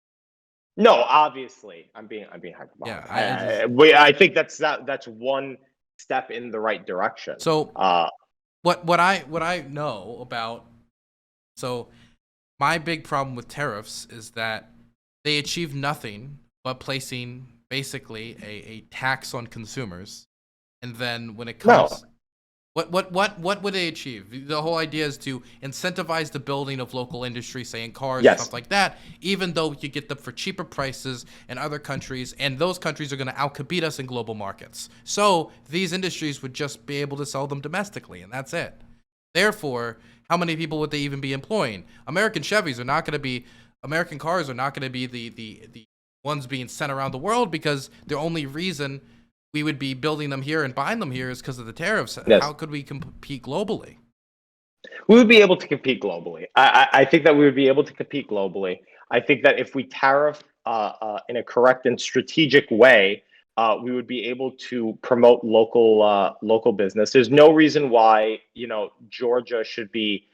No, obviously, I'm being hyperbolic. Yeah, I think that's one step in the right direction. So, what I know about, so my big problem with tariffs is that they achieve nothing but placing basically a tax on consumers. And then when it No. comes, what would they achieve? The whole idea is to incentivize the building of local industry, say in cars, Yes. stuff like that, even though you get them for cheaper prices in other countries, and those countries are going to outcompete us in global markets. So these industries would just be able to sell them domestically, and that's it. Therefore, how many people would they even be employing? American cars are not going to be the ones being sent around the world, because the only reason we would be building them here and buying them here is because of the tariffs. Yes. How could we compete globally? We would be able to compete globally. I think that we would be able to compete globally. I think that if we tariff in a correct and strategic way, we would be able to promote local business. There's no reason why Georgia should be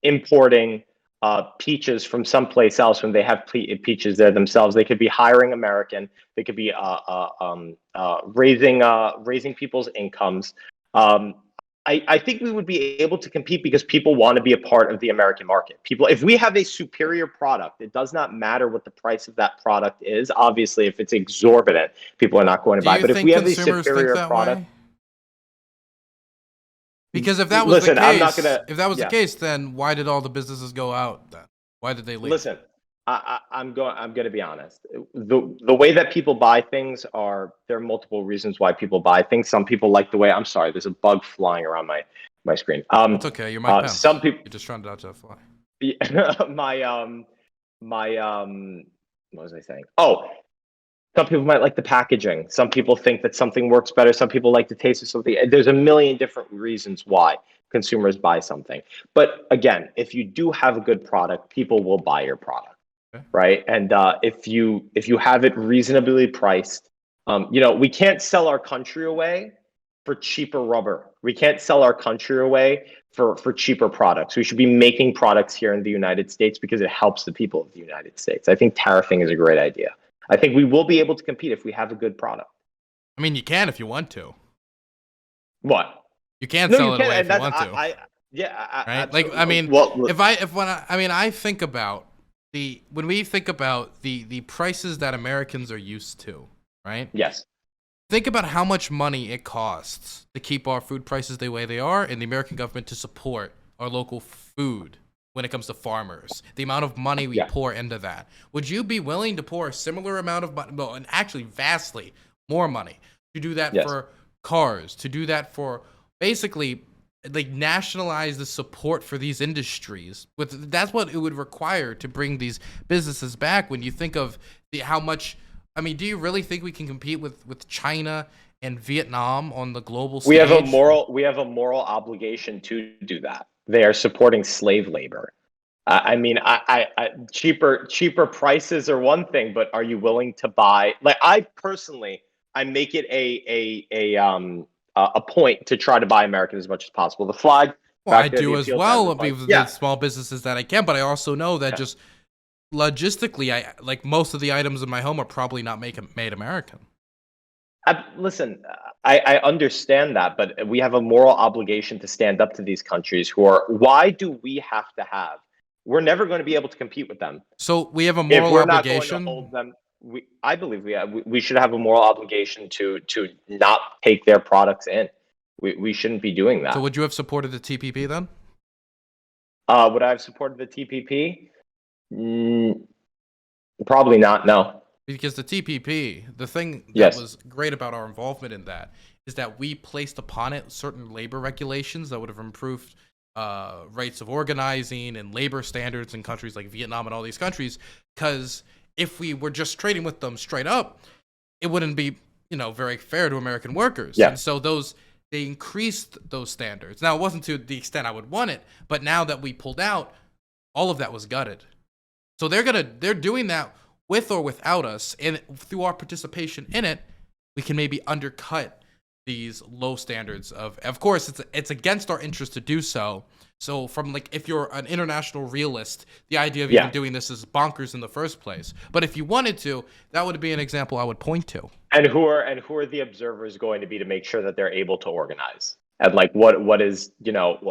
importing peaches from someplace else when they have peaches there themselves. They could be hiring American. They could be raising people's incomes. I think we would be able to compete because people want to be a part of the American market. If we have a superior product, it does not matter what the price of that product is. Obviously, if it's exorbitant, people are not going to buy. But if we have a superior product, because if that was listen, the case, I'm not gonna, if that was the case, then why did all the businesses go out then? Why did they leave? Listen, I'm going to be honest. The way that people buy things there are multiple reasons why people buy things. Some people like the way, I'm sorry, there's a bug flying around my screen. It's okay. You're Mike Pence. Some people, you're just trying not to fly. What was I saying? Oh, some people might like the packaging. Some people think that something works better. Some people like the taste of something. There's a million different reasons why consumers buy something. But again, if you do have a good product, people will buy your product, right? And if you have it reasonably priced, we can't sell our country away for cheaper rubber. We can't sell our country away for cheaper products. We should be making products here in the United States because it helps the people of the United States. I think tariffing is a great idea. I think we will be able to compete if we have a good product. I mean, you can if you want to. What? You can sell it away if you want to. Right? Like, I mean, I think about when we think about the prices that Americans are used to, right? Yes. Think about how much money it costs to keep our food prices the way they are, and the American government to support our local food when it comes to farmers. The amount of money we pour into that. Would you be willing to pour a similar amount of money, well, and actually vastly more money, to do that for cars, to do that for basically like nationalize the support for these industries? That's what it would require to bring these businesses back. When you think of how much, I mean, do you really think we can compete with China and Vietnam on the global stage? We have a moral obligation to do that. They are supporting slave labor. I mean, cheaper prices are one thing, but are you willing to buy? Like, I personally, I make it a point to try to buy American as much as possible. The flag. Well, I do as well. The small businesses that I can, but I also know that just logistically, like most of the items in my home are probably not made American. Listen, I understand that, but we have a moral obligation to stand up to these countries why do we have to have? We're never going to be able to compete with them. So we have a moral obligation. Not going to hold them, I believe we should have a moral obligation to not take their products in. We shouldn't be doing that. So would you have supported the TPP then? Would I have supported the TPP? Probably not, no. Because the TPP, the thing that was great about our involvement in that is that we placed upon it certain labor regulations that would have improved rates of organizing and labor standards in countries like Vietnam and all these countries. Because if we were just trading with them straight up, it wouldn't be, very fair to American workers. Yeah. And so they increased those standards. Now, it wasn't to the extent I would want it, but now that we pulled out, all of that was gutted. So they're doing that with or without us, and through our participation in it, we can maybe undercut these low standards of course, it's against our interest to do so. So from if you're an international realist, the idea of even doing this is bonkers in the first place. But if you wanted to, that would be an example I would point to. And who are the observers going to be to make sure that they're able to organize? And like, what is,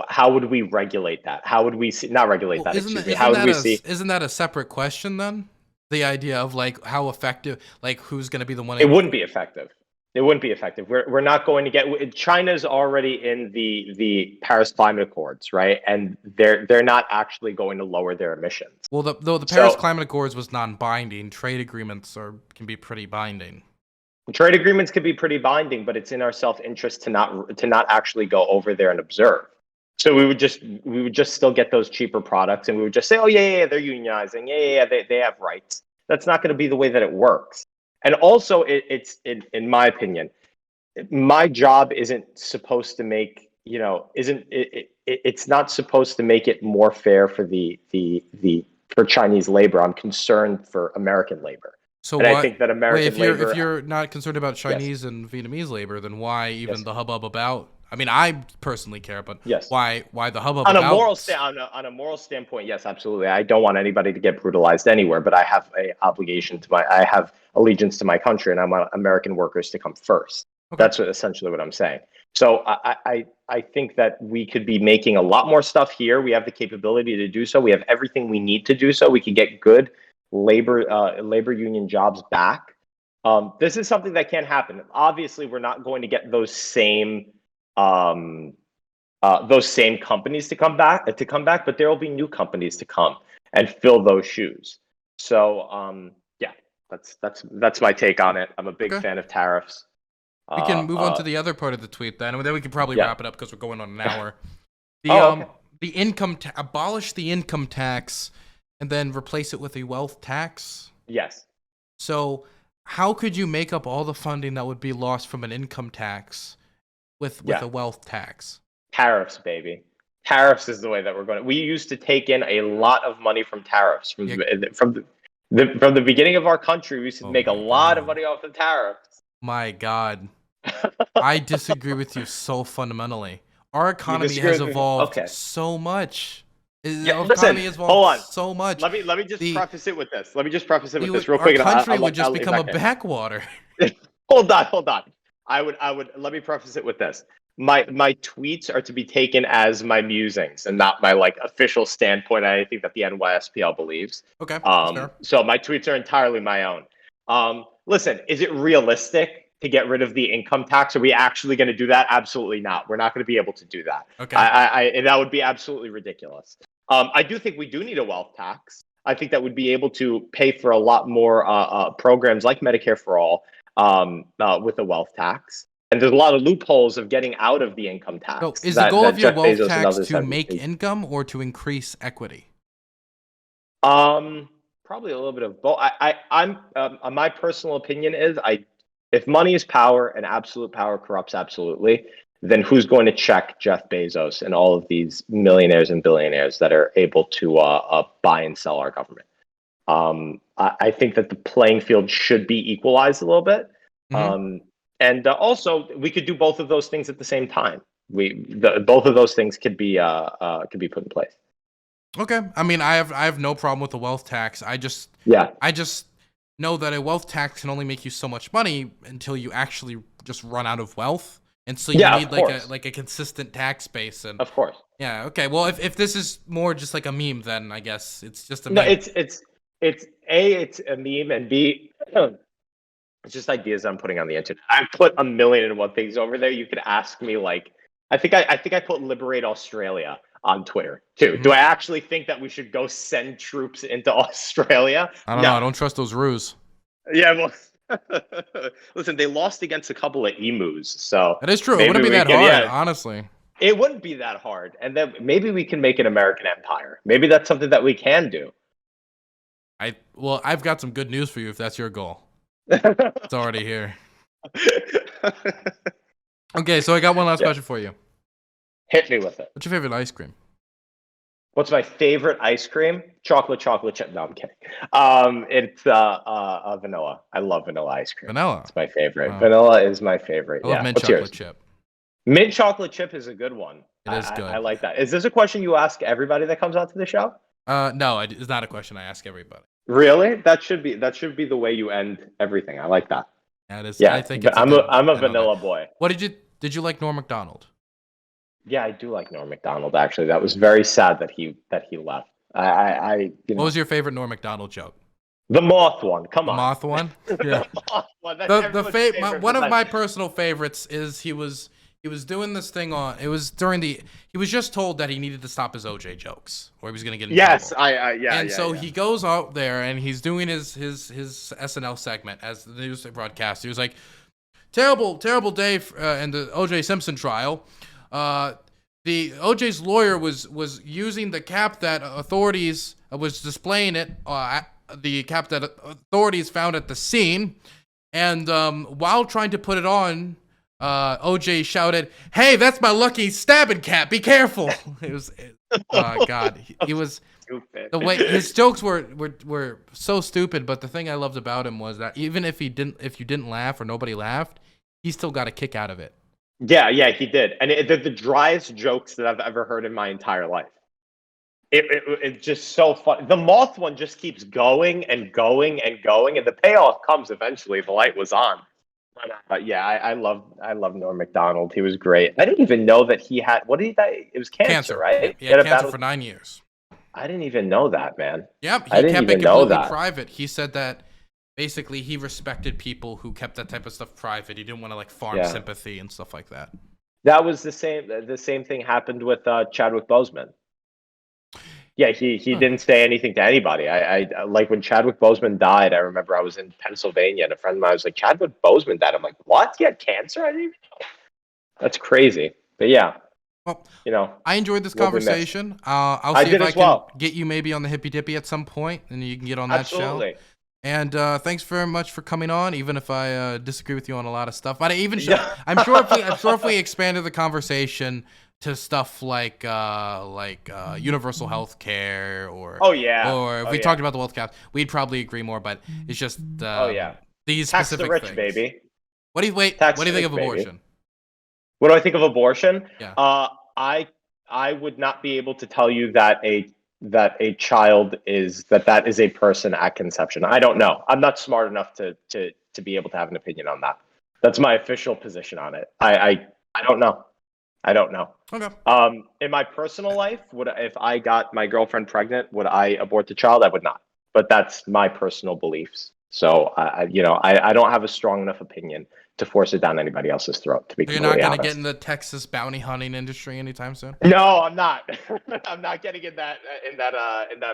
how would we regulate that? How would we see, not regulate Well, that, excuse me. How would we see? isn't that a separate question then? The idea of like how effective, like who's going to be the one? It wouldn't be effective. It wouldn't be effective. We're not going to get. China's already in the Paris Climate Accords, right? And they're not actually going to lower their emissions. Well, though the Paris Climate Accords was non-binding, trade agreements can be pretty binding. Trade agreements could be pretty binding, but it's in our self-interest to not actually go over there and observe. So we would just still get those cheaper products, and we would just say, oh yeah, they're unionizing, yeah, they have rights. That's not going to be the way that it works. And also, it's in my opinion, my job isn't supposed to make it's not supposed to make it more fair for for Chinese labor. I'm concerned for American labor. So I think that American labor. If you're not concerned about Chinese and Vietnamese labor, then why even the hubbub about? I mean, I personally care, but why the hubbub on about? On a moral standpoint, yes, absolutely. I don't want anybody to get brutalized anywhere, but I have I have allegiance to my country, and I want American workers to come first. Okay. That's essentially what I'm saying. So I think that we could be making a lot more stuff here. We have the capability to do so. We have everything we need to do so. We can get good labor union jobs back. This is something that can't happen. Obviously, we're not going to get those same companies to come back, but there will be new companies to come and fill those shoes. So yeah, that's my take on it. I'm a big fan of tariffs. We can move on to the other part of the tweet then, and then we can probably wrap it up because we're going on an hour. The abolish the income tax and then replace it with a wealth tax. Yes. So how could you make up all the funding that would be lost from an income tax with a wealth tax? Tariffs, baby. Tariffs is the way that we're going. We used to take in a lot of money from tariffs from the beginning of our country. We used to make a lot of money off of tariffs. My God, I disagree with you so fundamentally. Our economy has evolved so much. Listen, hold on. So much. Let me just preface it with this. Real quick. Our country would just become a backwater. Hold on. I would let me preface it with this. My tweets are to be taken as my musings and not my official standpoint. I think that the NYSPL believes. Okay. So my tweets are entirely my own. Listen, is it realistic to get rid of the income tax? Are we actually going to do that? Absolutely not. We're not going to be able to do that. Okay. That would be absolutely ridiculous. I do think we do need a wealth tax. I think that would be able to pay for a lot more programs like Medicare for All with a wealth tax. And there's a lot of loopholes of getting out of the income tax. So is the goal of your wealth tax to make income or to increase equity? Probably a little bit of both. I'm my personal opinion is if money is power and absolute power corrupts absolutely, then who's going to check Jeff Bezos and all of these millionaires and billionaires that are able to buy and sell our government? I think that the playing field should be equalized a little bit. Mm-hmm. And also, we could do both of those things at the same time. Both of those things could be put in place. Okay, I mean, I have no problem with the wealth tax. I just know that a wealth tax can only make you so much money until you actually just run out of wealth, and so you need like a consistent tax base. And of course, yeah, okay. Well, if this is more just like a meme, then I guess it's just a meme. No, it's a meme, and B, it's just ideas I'm putting on the internet. I put 1,000,001 things over there. You could ask me I think I put Liberate Australia on Twitter too. Mm-hmm. Do I actually think that we should go send troops into Australia? I don't know. I don't trust those ruse. Yeah, well, listen, they lost against a couple of emus, so that is true. It wouldn't be that hard, honestly. It wouldn't be that hard, and then maybe we can make an American empire. Maybe that's something that we can do. I've got some good news for you if that's your goal. It's already here. Okay, so I got one last question for you. Hit me with it. What's your favorite ice cream? What's my favorite ice cream? Chocolate chip. No, I'm kidding. It's vanilla. I love vanilla ice cream. Vanilla. It's my favorite. Vanilla is my favorite. I love mint chocolate chip. Mint chocolate chip is a good one. It is good. I like that. Is this a question you ask everybody that comes out to the show? No, it's not a question I ask everybody. Really? That should be the way you end everything. I like that. That is. Yeah, I think I'm a vanilla boy. What did you like Norm Macdonald? Yeah, I do like Norm Macdonald. Actually, that was very sad that he left. You What know, was your favorite Norm Macdonald joke? the moth one. Come The on, moth one? Yeah. the moth one. That's everyone's favorite. One But of like, my personal favorites is he was doing this thing on, it was during the, he was just told that he needed to stop his OJ jokes or he was going to get in yes, trouble. yeah, And yeah, so yeah. he goes out there and he's doing his SNL segment as the news broadcast. He was like, terrible day in the OJ Simpson trial. The OJ's lawyer was using the cap that authorities was displaying it, the cap that authorities found at the scene, and while trying to put it on, OJ shouted, "Hey, that's my lucky stabbing cap! Be careful!" It was, oh God, he was Stupid. the way his jokes were so stupid. But the thing I loved about him was that even if you didn't laugh or nobody laughed, he still got a kick out of it. Yeah, yeah, he did, and they're the driest jokes that I've ever heard in my entire life. It's just so fun. The moth one just keeps going and going and going, and the payoff comes eventually. The light was on. But yeah, I love Norm Macdonald. He was great. I didn't even know that he had what did he die? It was cancer, right? He had cancer for 9 years. I didn't even know that, man. Yep, I he didn't kept it even know completely that. private. He said that basically he respected people who kept that type of stuff private. He didn't want to like farm Yeah. sympathy and stuff like that. That was the same. The same thing happened with Chadwick Boseman. Yeah, he didn't say anything to anybody. I like when Chadwick Boseman died. I remember I was in Pennsylvania and a friend of mine was like, "Chadwick Boseman died." I'm like, "What? He had cancer? I didn't even know." That's crazy. But yeah, Well, you know, I enjoyed this we'll be missed. conversation. I'll I see did if I as can well. get you maybe on the Hippy Dippy at some point, and you can get on that show. Absolutely. And thanks very much for coming on, even if I disagree with you on a lot of stuff. But even Yeah. I'm sure if we expanded the conversation to stuff like universal health care or Oh yeah. or if Oh, we yeah. talked about the wealth cap, we'd probably agree more. But it's just Oh yeah. these Tax the specific rich, things. baby. What do you wait? Tax What do you the think of rich, baby. abortion? What do I think of abortion? Yeah. I would not be able to tell you that a child is that is a person at conception. I don't know. I'm not smart enough to be able to have an opinion on that. That's my official position on it. I don't know. I don't know. Okay. In my personal life, if I got my girlfriend pregnant, would I abort the child? I would not. But that's my personal beliefs. So I don't have a strong enough opinion to force it down anybody else's throat. To be So you're not completely going to honest. get in the Texas bounty hunting industry anytime soon? No, I'm not. I'm not getting in that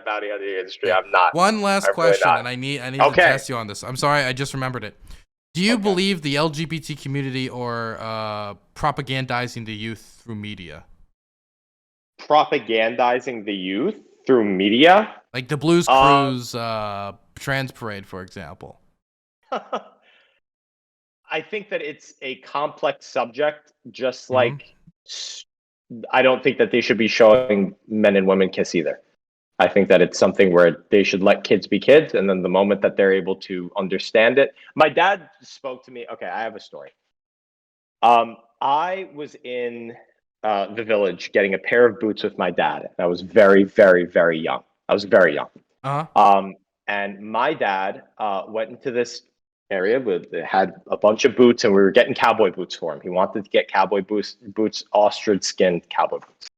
bounty hunting industry. I'm not. One last I'm really question, not. and I need to Okay. test you on this. I'm sorry, I just remembered it. Do you Okay. believe the LGBT community or propagandizing the youth through media? Propagandizing the youth through media. Like the Blues Cruise trans parade, for example. I think that it's a complex subject, just like I don't think that they should be showing men and women kiss either. I think that it's something where they should let kids be kids, and then the moment that they're able to understand it. My dad spoke to me. Okay, I have a story. I was in the village getting a pair of boots with my dad, and I was very, very, very young. I was very young. And my dad went into this area had a bunch of boots, and we were getting cowboy boots for him. He wanted to get cowboy boots, ostrich skin cowboy boots.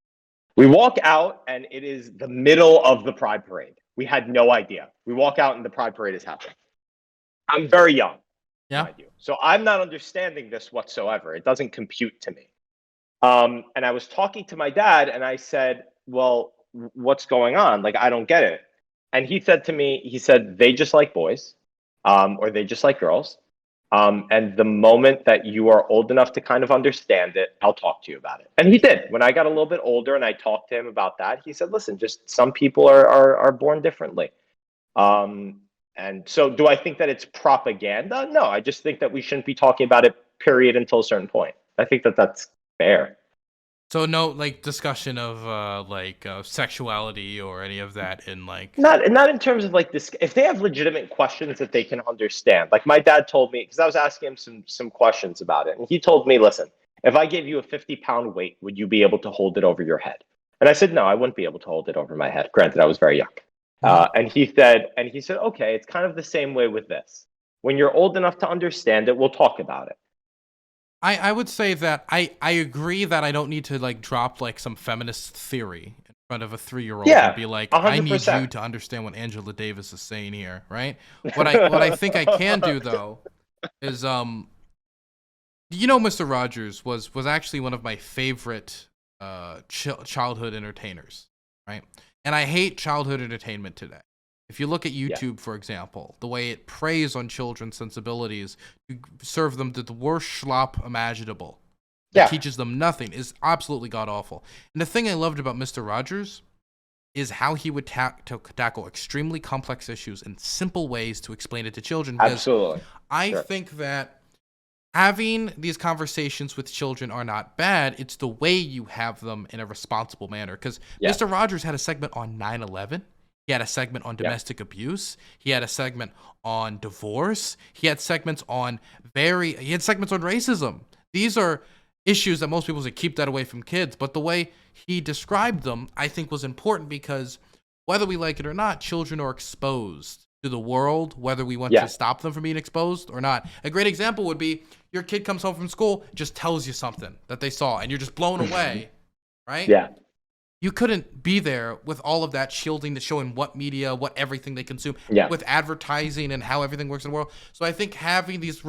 We walk out, and it is the middle of the Pride Parade. We had no idea. We walk out, and the Pride Parade is happening. I'm very young, Yeah. so I'm not understanding this whatsoever. It doesn't compute to me. And I was talking to my dad, and I said, "Well, what's going on? Like, I don't get it." And he said to me, "They just like boys, or they just like girls. And the moment that you are old enough to kind of understand it, I'll talk to you about it." And he did. When I got a little bit older and I talked to him about that, he said, "Listen, just some people are born differently." And so do I think that it's propaganda? No, I just think that we shouldn't be talking about it, period, until a certain point. I think that that's fair. So no, like discussion of sexuality or any of that in like. Not in terms of like this. If they have legitimate questions that they can understand, like my dad told me, because I was asking him some questions about it, and he told me, "Listen, if I gave you a 50-pound weight, would you be able to hold it over your head?" And I said, "No, I wouldn't be able to hold it over my head." Granted, I was very young. And he said, "Okay, it's kind of the same way with this. When you're old enough to understand it, we'll talk about it." I would say that I agree that I don't need to like drop like some feminist theory in front of a 3-year-old and Yeah, be like, I need 100%. you to understand what Angela Davis is saying here, right? What I think I can do though is Mr. Rogers was actually one of my favorite childhood entertainers, right? And I hate childhood entertainment today. If you look at Yeah, YouTube, for example, the way it preys on children's sensibilities to serve them the worst schlop imaginable that yeah, teaches them nothing is absolutely god awful. And the thing I loved about Mr. Rogers is how he would tackle extremely complex issues in simple ways to explain it to children. Because absolutely. I Sure. think that having these conversations with children are not bad. It's the way you have them in a responsible manner. Because Yeah, Mr. Rogers had a segment on 9/11. He had a segment on yeah, domestic abuse. He had a segment on divorce. He had segments on racism. These are issues that most people say keep that away from kids. But the way he described them, I think, was important because whether we like it or not, children are exposed to the world, whether we want to yeah, stop them from being exposed or not. A great example would be your kid comes home from school, just tells you something that they saw, and you're just blown away, right? yeah, You couldn't be there with all of that shielding, to showing what media, what everything they consume, yeah. with advertising and how everything works in the world. So I think having these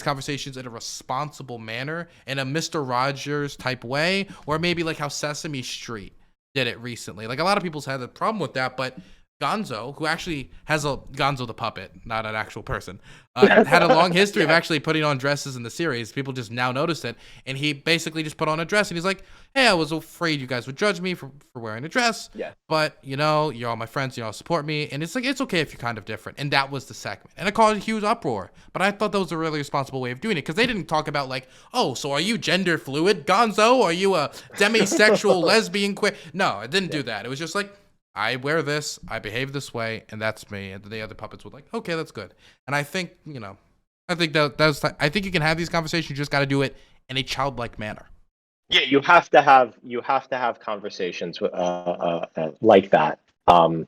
conversations in a responsible manner, in a Mister Rogers type way, or maybe like how Sesame Street did it recently. Like a lot of people's had a problem with that, but Gonzo, who actually has Gonzo the puppet, not an actual person, had a long history of Yeah, actually putting on dresses in the series. People just now noticed it, and he basically just put on a dress, and he's like, "Hey, I was afraid you guys would judge me for wearing a dress, yeah, but you're all my friends, you all support me, and it's like it's okay if you're kind of different." And that was the segment, and it caused a huge uproar. But I thought that was a really responsible way of doing it because they didn't talk about like, "Oh, so are you gender fluid, Gonzo? Are you a demisexual lesbian queer?" No, it didn't yeah. do that. It was just like, I wear this, I behave this way, and that's me. And the other puppets were like, okay, that's good. And I think, I think you can have these conversations. You just got to do it in a childlike manner. Yeah, you have to have conversations like that. I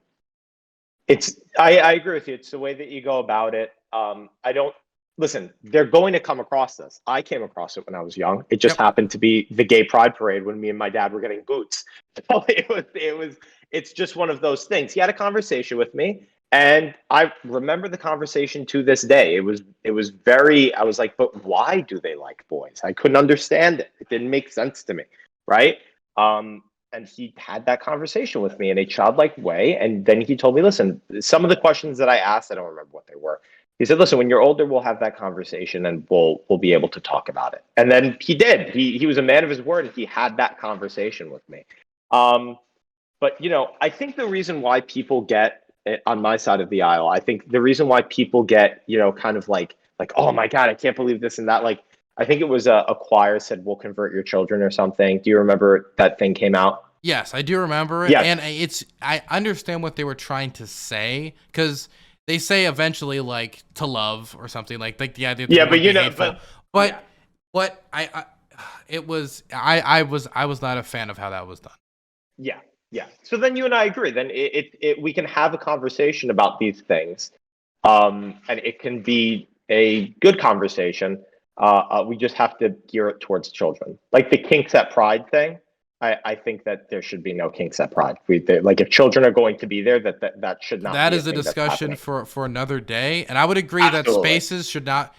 agree with you. It's the way that you go about it. I don't listen. They're going to come across this. I came across it when I was young. It just Yep. happened to be the gay pride parade when me and my dad were getting boots. So it's just one of those things. He had a conversation with me, and I remember the conversation to this day. It was very. I was like, but why do they like boys? I couldn't understand it. It didn't make sense to me, right? And he had that conversation with me in a childlike way. And then he told me, listen, some of the questions that I asked, I don't remember what they were. He said, listen, when you're older, we'll have that conversation and we'll be able to talk about it. And then he did. He was a man of his word, and he had that conversation with me. But I think the reason why people get on my side of the aisle, I think the reason why people get, kind of like, oh my God, I can't believe this and that. Like, I think it was a choir said, we'll convert your children or something. Do you remember that thing came out? Yes, I do remember it. Yes. And I understand what they were trying to say because they say eventually like to love or something like the idea that Yeah, they but won't be hateful. yeah, But what I was not a fan of how that was done. yeah, yeah. So then you and I agree. Then we can have a conversation about these things, and it can be a good conversation. We just have to gear it towards children, like the kinks at Pride thing. I think that there should be no kinks at Pride. Like if children are going to be there, that should not That be a is a thing that's discussion happening. for another day, and I would agree that Absolutely. spaces should not.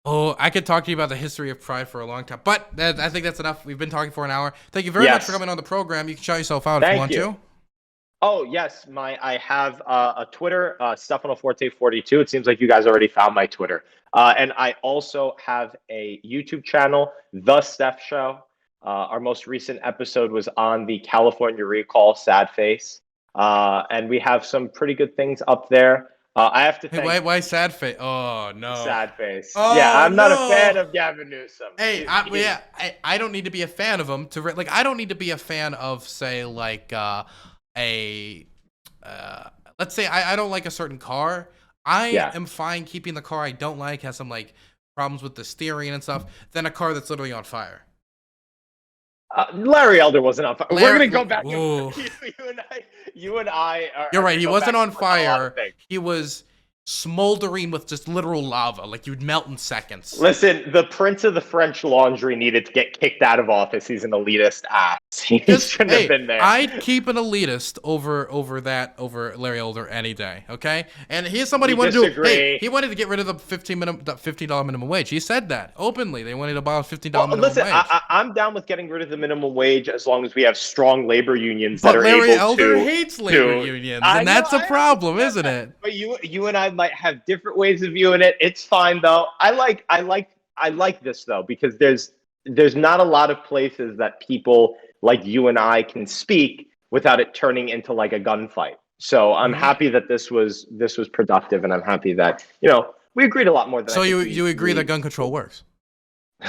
Oh, I could talk to you about the history of Pride for a long time, but I think that's enough. We've been talking for an hour. Thank you very much for Yes. coming on the program. You can shout yourself out if you Thank want you. to. Oh yes, I have a Twitter, Stefano Forte 42. It seems like you guys already found my Twitter, and I also have a YouTube channel, The Steph Show. Our most recent episode was on the California recall, sad face, and we have some pretty good things up there. I have to Hey, why thank why sad face? Oh no. sad face. Yeah, Oh I'm not a fan no. of Gavin Newsom. Hey, I don't need to be a fan of him like I don't need to be a fan of say like a let's say I don't like a certain car. I Yeah, am fine keeping the car I don't like has some like problems with the steering and stuff than a car that's literally on fire. Larry Elder wasn't on fire. We're Larry, gonna go back. ooh. You and I You're are right. gonna He go wasn't back and on forth on a lot of fire. things. He was smoldering with just literal lava, like you'd melt in seconds. Listen, the Prince of the French Laundry needed to get kicked out of office. He's an elitist ass. He shouldn't have been there. I'd keep an elitist over Larry Elder any day. Okay, and here's somebody We wanted to disagree. hey, he wanted to get rid of the $15 minimum wage. He said that openly. They wanted to abolish $15 minimum listen, wage. I'm down with getting rid of the minimum wage as long as we have strong labor unions But that are Larry able Elder to hates labor unions, and that's a problem, isn't it? But you and I might have different ways of viewing it. It's fine though. I like this though, because there's not a lot of places that people like you and I can speak without it turning into like a gunfight. So I'm happy that this was productive, and I'm happy that we agreed a lot more than. So you agree that gun control works? No.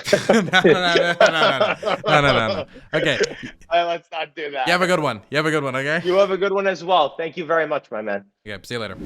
Okay. Let's not do that. You have a good one. Okay. You have a good one as well. Thank you very much, my man. Okay. See you later.